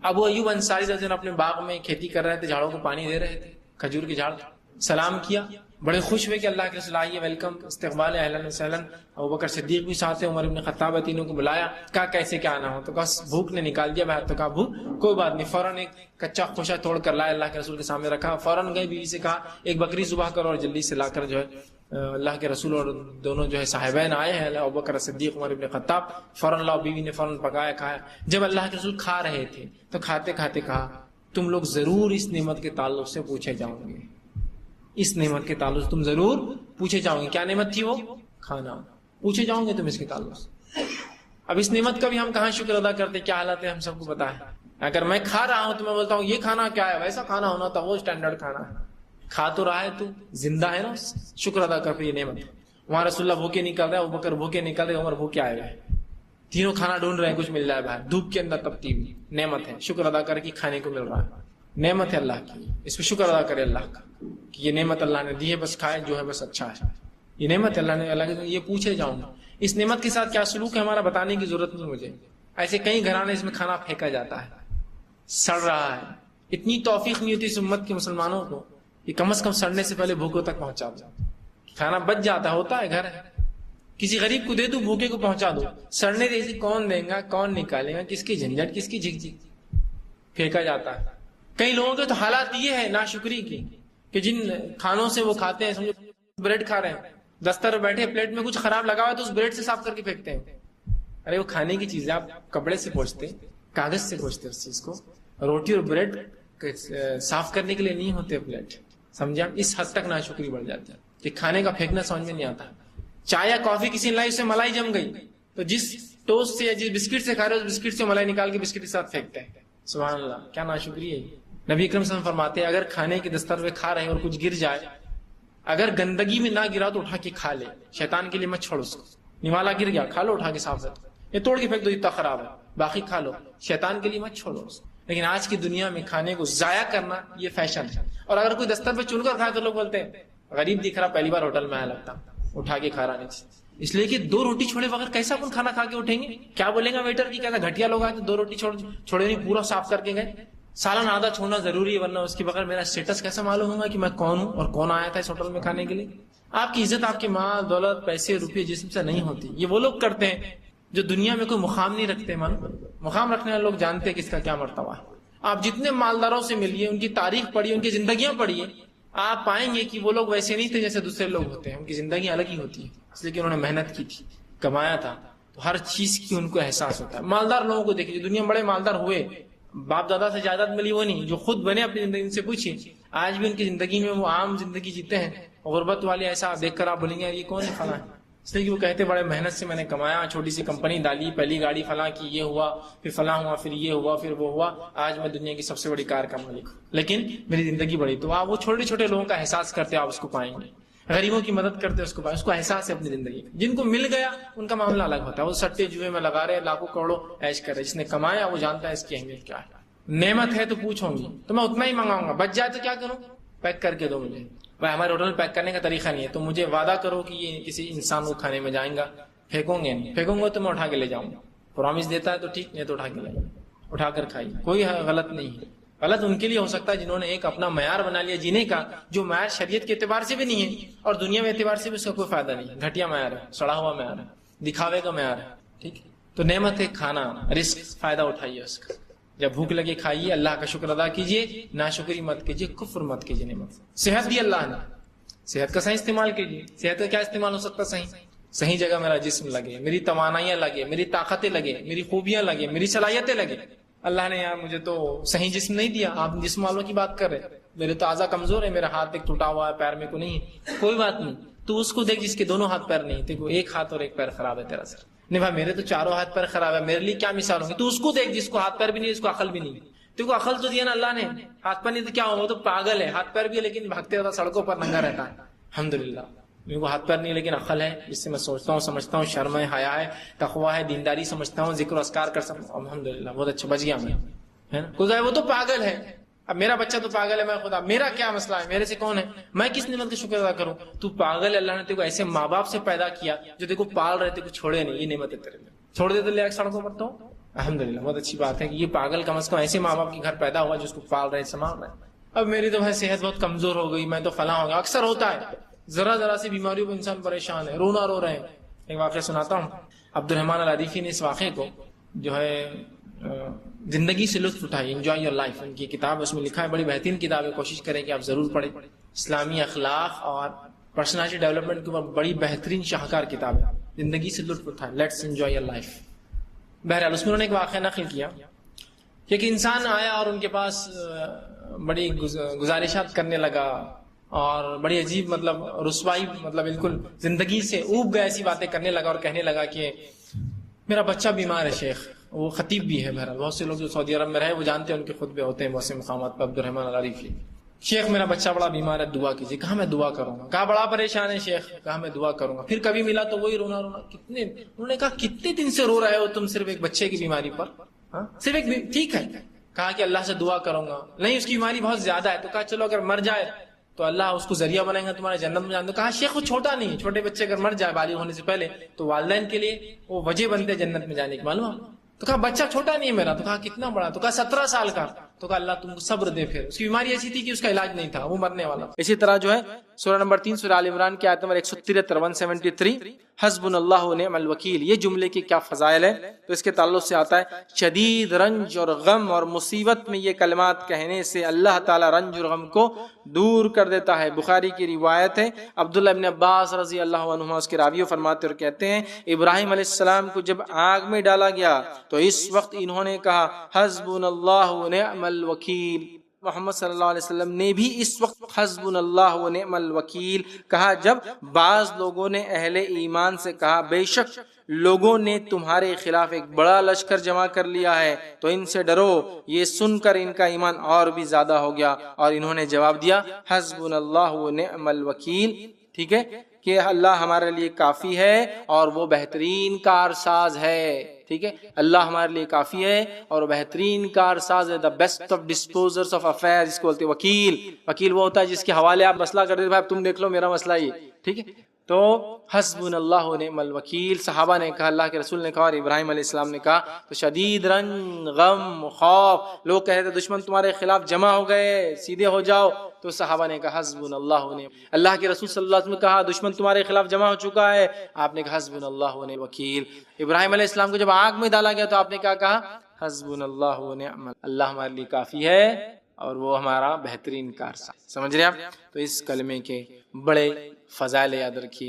ابو ایوب انصاری رضی اللہ عنہ اپنے باغ میں کھیتی کر رہے تھے، جھاڑوں کو پانی دے رہے تھے، کھجور کے جھاڑ. سلام کیا، بڑے خوش ہوئے کہ اللہ کے رسول آئیے، ویلکم، استقبال، اہلا وسہلا. ابوبکر صدیق بھی ساتھ ہیں، عمر ابن خطاب، تینوں کو بلایا. کہا کیسے کیا آنا ہو؟ تو کہا بھوک نے نکال دیا باہر. تو کہا بھوک کوئی بات نہیں. فوراً ایک کچا خوشا توڑ کر لائے، اللہ کے رسول کے سامنے رکھا. فوراً گئے بیوی سے کہا ایک بکری ذبح کرو اور جلدی سے لا کر جو ہے اللہ کے رسول اور دونوں جو ہے صاحبین آئے ہیں، ابوبکر صدیق، عمر ابن خطاب. فوراً لاؤ. بیوی نے فوراً پکایا، کھایا. جب اللہ کے رسول کھا رہے تھے تو کھاتے کھاتے کہا تم لوگ ضرور اس نعمت کے تعلق سے پوچھے جاؤ گے، اس نعمت کے تعلق سے تم ضرور پوچھے جاؤ گے. کیا نعمت تھی وہ؟ کھانا. پوچھے جاؤ گے تم اس کے تعلق سے. اب اس نعمت کا بھی ہم کہاں شکر ادا کرتے، کیا حالت ہے ہم سب کو پتا ہے. اگر میں کھا رہا ہوں تو میں بولتا ہوں یہ کھانا کیا ہے، ویسا کھانا ہونا تھا، وہ اسٹینڈرڈ کھانا ہے. کھا تو رہا ہے تو زندہ ہے نا، شکر ادا کر پہ یہ نعمت. وہاں رسول اللہ بھوکے نکل رہے، ابوبکر بھوکے نکل رہے، عمر بھوکے آئے ہوئے، تینوں کھانا ڈھونڈ رہے ہیں، کچھ مل جائے باہر دھوپ کے اندر تپتی ہوئی. نعمت ہے، شکر ادا کر کے کھانے کو مل رہا ہے. نعمت ہے اللہ کی، اس پہ شکر ادا کرے اللہ کا کہ یہ نعمت اللہ نے دی ہے، بس کھائے جو ہے بس اچھا ہے. یہ نعمت اللہ نے، اللہ کے یہ پوچھے جاؤں گا. اس نعمت کے ساتھ کیا سلوک ہے ہمارا بتانے کی ضرورت نہیں مجھے. ایسے کئی گھرانے اس میں کھانا پھینکا جاتا ہے، سڑ رہا ہے. اتنی توفیق نہیں ہوتی اس امت کے مسلمانوں کو کہ کم از کم سڑنے سے پہلے بھوکوں تک پہنچا دو. کھانا بچ جاتا ہوتا ہے، گھر ہے، کسی غریب کو دے دو، بھوکے کو پہنچا دو. سڑنے جیسے کون دے گا، کون نکالے گا، کس کی جھنجھٹ، کس کی جھک، پھینکا جاتا ہے. کئی لوگوں کے تو حالات یہ ہے ناشکری کی کہ جن کھانوں سے وہ کھاتے ہیں، سمجھو بریڈ کھا رہے ہیں، دستر پہ بیٹھے پلیٹ میں کچھ خراب لگا ہوا ہے تو اس بریڈ سے صاف کر کے پھینکتے ہیں. ارے وہ کھانے کی چیز ہے, آپ کپڑے سے پوچھتے, کاغذ سے پوچھتے اس چیز کو. روٹی اور بریڈ صاف کرنے کے لیے نہیں ہوتے پلیٹ. سمجھا؟ اس حد تک ناشکری بڑھ جاتا ہے کہ کھانے کا پھینکنا سمجھ میں نہیں آتا. چائے یا کافی کسی نے لائی, اس سے ملائی جم گئی تو جس ٹوسٹ سے یا جس بسکٹ سے کھا رہے اس بسکٹ سے ملائی نکال کے بسکٹ کے ساتھ پھینکتے ہیں. سبحان اللہ, کیا ناشکری ہے. نبی اکرم صلی اللہ علیہ وسلم فرماتے ہیں اگر کھانے کے دستر پہ کھا رہے ہیں اور کچھ گر جائے, اگر گندگی میں نہ گرا تو اٹھا کے کھا لے. شیطان کے لیے مت چھوڑ اس کو. نوالا گر گیا, کھا لو اٹھا کے صاف کر, یہ توڑ کے پھینک دو اتنا خراب ہے, باقی کھا لو. شیطان کے لیے مت چھوڑو. لیکن آج کی دنیا میں کھانے کو ضائع کرنا یہ فیشن ہے. اور اگر کوئی دستر پہ چن کر کھائے تو لوگ بولتے ہیں غریب دکھ رہا, پہلی بار ہوٹل میں آیا لگتا, اٹھا کے کھا رہا نہیں. اس لیے کہ 2 روٹی چھوڑے بغیر کیسا اپن کھانا کھا کے اٹھیں گے؟ کیا بولیں گا ویٹر کی, کہتا گھٹیا لوگ آئے تو 2 روٹی چھوڑے نہیں, پورا صاف کر کے گئے. سالن آدھا چھوڑنا ضروری ہے, ورنہ اس کے بغیر میرا اسٹیٹس کیسا معلوم ہوگا کہ میں کون ہوں اور کون آیا تھا اس ہوٹل میں کھانے کے لیے. آپ کی عزت آپ کے مال دولت پیسے روپے جسم سے نہیں ہوتی. یہ وہ لوگ کرتے ہیں جو دنیا میں کوئی مقام نہیں رکھتے. مقام رکھنے والے لوگ جانتے ہیں کہ اس کا کیا مرتبہ ہے. آپ جتنے مالداروں سے ملیے, ان کی تاریخ پڑھیے, ان کی زندگیاں پڑھیے, آپ پائیں گے کہ وہ لوگ ویسے نہیں تھے جیسے دوسرے لوگ ہوتے ہیں. ان کی زندگی الگ ہی ہوتی ہے, اس لیے کہ انہوں نے محنت کی تھی, کمایا تھا, تو ہر چیز کی ان کو احساس ہوتا ہے. مالدار لوگوں کو دیکھیے, دنیا میں بڑے مالدار ہوئے, باپ دادا سے جائیداد ملی وہ نہیں, جو خود بنے اپنی زندگی سے پوچھیے, آج بھی ان کی زندگی میں وہ عام زندگی جیتے ہیں. غربت والے ایسا دیکھ کر آپ بولیں گے یہ کون ہے فلاں, اس لیے کہ وہ کہتے بڑے محنت سے میں نے کمایا, چھوٹی سی کمپنی ڈالی, پہلی گاڑی فلاں کی, یہ ہوا, پھر فلاں ہوا, پھر یہ ہوا, پھر وہ ہوا, آج میں دنیا کی سب سے بڑی کار کا مالک ہوں, لیکن میری زندگی بڑی. تو آپ وہ چھوٹے چھوٹے لوگوں کا احساس کرتے آپ اس کو پائیں گے. غریبوں کی مدد کرتے اس کو پائیں, اس کو احساس ہے اپنی زندگی. جن کو مل گیا ان کا معاملہ الگ ہوتا ہے, وہ سٹے جوئے میں لگا رہے, لاکھوں کروڑوں عیش کر رہے. جس نے کمایا وہ جانتا ہے اس کی اہمیت کیا ہے. نعمت ہے تو پوچھوں گی تو میں اتنا ہی منگاؤں گا, بچ جائے تو کیا کروں, پیک کر کے دو مجھے. بھائی ہمارے ہوٹل میں پیک کرنے کا طریقہ نہیں ہے, تو مجھے وعدہ کرو کہ یہ کسی انسان کو کھانے میں جائیں گا, پھینکوں گے نہیں, پھینکوں گے تو میں اٹھا کے لے جاؤں گا. پرومس دیتا ہے تو ٹھیک, نہیں تو اٹھا کے لے جاؤں, اٹھا کر کھائی, کوئی غلط نہیں ہے. غلط ان کے لیے ہو سکتا ہے جنہوں نے ایک اپنا معیار بنا لیا جینے کا, جو معیار شریعت کے اعتبار سے بھی نہیں ہے اور دنیا میں اعتبار سے بھی اس کا کوئی فائدہ نہیں ہے. گھٹیا معیار ہے, سڑا ہوا معیار ہے, دکھاوے کا معیار ہے. ٹھیک ہے, تو نعمت ہے کھانا, رزق, فائدہ اٹھائیے اس کا. جب بھوک لگے کھائیے, اللہ کا شکر ادا کیجیے, ناشکری مت کیجیے, کفر مت کیجیے. نعمت صحت دی اللہ نے, صحت کا صحیح استعمال کیجیے. صحت کا کیا استعمال ہو سکتا ہے؟ صحیح جگہ میرا جسم لگے, میری توانائیاں لگے, میری طاقتیں لگے, میری خوبیاں لگے, میری صلاحیتیں لگے. اللہ نے یار مجھے تو صحیح جسم نہیں دیا, آپ جسم والوں کی بات کر رہے, میرے تو اعضاء کمزور ہے, میرا ہاتھ ایک ٹوٹا ہوا ہے, پیر میں کو نہیں ہے, کوئی بات نہیں. تو اس کو دیکھ جس کے دونوں ہاتھ پیر نہیں, تو ایک ہاتھ اور ایک پیر خراب ہے تیرا سر. نہیں بھائی میرے تو چاروں ہاتھ پیر خراب ہے, میرے لیے کیا مثال ہوگی. تو اس کو دیکھ جس کو ہاتھ پیر بھی نہیں, اس کو عقل بھی نہیں. تو کو عقل تو دیا نا اللہ نے, ہاتھ پیر نہیں تو کیا ہوگا, وہ تو پاگل ہے. ہاتھ پیر بھی ہے لیکن بھاگتے رہتا, سڑکوں پر ننگا رہتا ہے. الحمدللہ میرے کو ہاتھ پیر نہیں لیکن عقل ہے, جس سے میں سوچتا ہوں, سمجھتا ہوں, شرم ہے, حیا ہے, تقویٰ ہے, دینداری سمجھتا ہوں, ذکر و اذکار کر سکتا ہوں. الحمدللہ بہت اچھا, بچ گیا میں, ہے نا. کوئی وہ تو پاگل ہے, اب میرا بچہ تو پاگل ہے, میں خدا میرا کیا مسئلہ ہے, میرے سے کون ہے, میں کس نعمت کا شکر ادا کروں. تو پاگل ہے, اللہ نے تیرے کو ایسے ماں باپ سے پیدا کیا جو دیکھو پال رہے, تھے کو چھوڑے نہیں, یہ نعمت ہے تیرے میں. چھوڑ دے تو لے سڑکوں پر, تو الحمدللہ بہت اچھی بات ہے کہ یہ پاگل کم از کم ایسے ماں باپ کے گھر پیدا ہوا جو اس کو پال رہے, سنبھال رہے. اب میری تو بھائی صحت بہت کمزور ہو گئی, میں تو فلاں ہو گیا. اکثر ہوتا ہے, ذرا سی بیماریوں پہ انسان پریشان ہے, رونا رو رہے ہیں. ایک واقعہ سناتا ہوں. عبد الرحمن العریفی نے اس واقعے کو جو ہے زندگی سے لطف اٹھائی, انجوائے یور لائف, ان کی کتاب اس میں لکھا ہے, بڑی بہترین کتاب ہے, کوشش کریں کہ آپ ضرور پڑھیں. اسلامی اخلاق اور پرسنالٹی ڈیولپمنٹ کے اوپر بڑی بہترین شاہکار کتاب ہے. زندگی سے لطف اٹھائیں, لیٹس انجوائے یور لائف. بہرحال اس میں انہوں نے ایک واقعہ نقل کیا کہ ایک انسان آیا اور ان کے پاس بڑی گزارشات کرنے لگا اور بڑی عجیب مطلب رسوائی, مطلب بالکل زندگی سے اوب گیا, ایسی باتیں کرنے لگا اور کہنے لگا کہ میرا بچہ بیمار ہے شیخ. وہ خطیب بھی ہے, بہرحال بہت سے لوگ جو سعودی عرب میں رہے وہ جانتے ہیں, ان کے خطبے ہوتے ہیں بہت سے مقامات پر. عبد الرحمن العریفی, شیخ میرا بچہ بڑا بیمار ہے, دعا کیجیے. کہا میں دعا کروں گا. کہا بڑا پریشان ہے شیخ. کہا میں دعا کروں گا. پھر کبھی ملا تو وہی رونا. انہوں نے کہا کتنے دن سے رو رہے ہو تم صرف ایک بچے کی بیماری پر, صرف ایک, ٹھیک ہے. کہا کہ اللہ سے دعا کروں گا. نہیں اس کی بیماری بہت زیادہ ہے. تو کہا چلو اگر مر جائے تو اللہ اس کو ذریعہ بنائیں گا تمہارے جنت میں جانے. تو کہا شیخ وہ چھوٹا نہیں ہے, چھوٹے بچے اگر مر جائے بالغ ہونے سے پہلے تو والدین کے لیے وہ وجہ بنتے جنت میں جانے کی, معلوم. تو کہا بچہ چھوٹا نہیں ہے میرا. تو کہا کتنا بڑا. تو کہا 17 سال کا. تو کہا اللہ تم کو صبر دے. پھر اس کی بیماری ایسی تھی کہ اس کا علاج نہیں تھا, وہ مرنے والا. اسی طرح جو ہے سورہ نمبر 3 سورہ آل عمران کی آیت نمبر 173 173 حسبنا اللہ و نعم الوکیل, یہ جملے کے کیا فضائل ہیں. تو اس کے تعلق سے آتا ہے شدید رنج اور غم اور مصیبت میں یہ کلمات کہنے سے اللہ تعالی رنج اور غم کو دور کر دیتا ہے. بخاری کی روایت ہے, عبداللہ ابن عباس رضی اللہ عنہما اس کے راوی فرماتے اور کہتے ہیں ابراہیم علیہ السلام کو جب آگ میں ڈالا گیا تو اس وقت انہوں نے کہا حسبنا اللہ و نعم الوکیل. محمد صلی اللہ علیہ وسلم نے بھی اس وقت حسبنا اللہ و نعم الوکیل کہا جب بعض لوگوں نے اہل ایمان سے کہا بے شک لوگوں نے تمہارے خلاف ایک بڑا لشکر جمع کر لیا ہے تو ان سے ڈرو. یہ سن کر ان کا ایمان اور بھی زیادہ ہو گیا اور انہوں نے جواب دیا حسبنا اللہ و نعم الوکیل. ٹھیک ہے کہ اللہ ہمارے لیے کافی ہے اور وہ بہترین کارساز ہے. ٹھیک ہے, اللہ ہمارے لیے کافی ہے اور بہترین کارساز ہے. The best of disposers of affair, جس کو بولتے ہیں وکیل. وکیل وہ ہوتا ہے جس کے حوالے آپ مسئلہ کر دیتے, بھائی تم دیکھ لو میرا مسئلہ یہ. ٹھیک ہے, تو حسبنا اللہ و نعم الوکیل. صحابہ نے کہا, اللہ کے رسول نے کہا اور ابراہیم علیہ السلام نے کہا تو شدید رنج غم خوف, لوگ کہہ رہے تھے دشمن تمہارے خلاف جمع ہو گئے سیدھے ہو جاؤ, تو صحابہ نے کہا حسبنا اللہ و نعم. اللہ کے رسول صلی اللہ علیہ وسلم نے کہا دشمن تمہارے خلاف جمع ہو چکا ہے, آپ نے کہا حسبنا اللہ و نعم الوکیل. ابراہیم علیہ السلام کو جب آگ میں ڈالا گیا تو آپ نے کیا کہا حسبنا اللہ و نعم, اللہ ہمارے لیے کافی ہے اور وہ ہمارا بہترین کارساز. سمجھ رہے آپ. تو اس کلمے کے بڑے فضائل یاد رکھیے.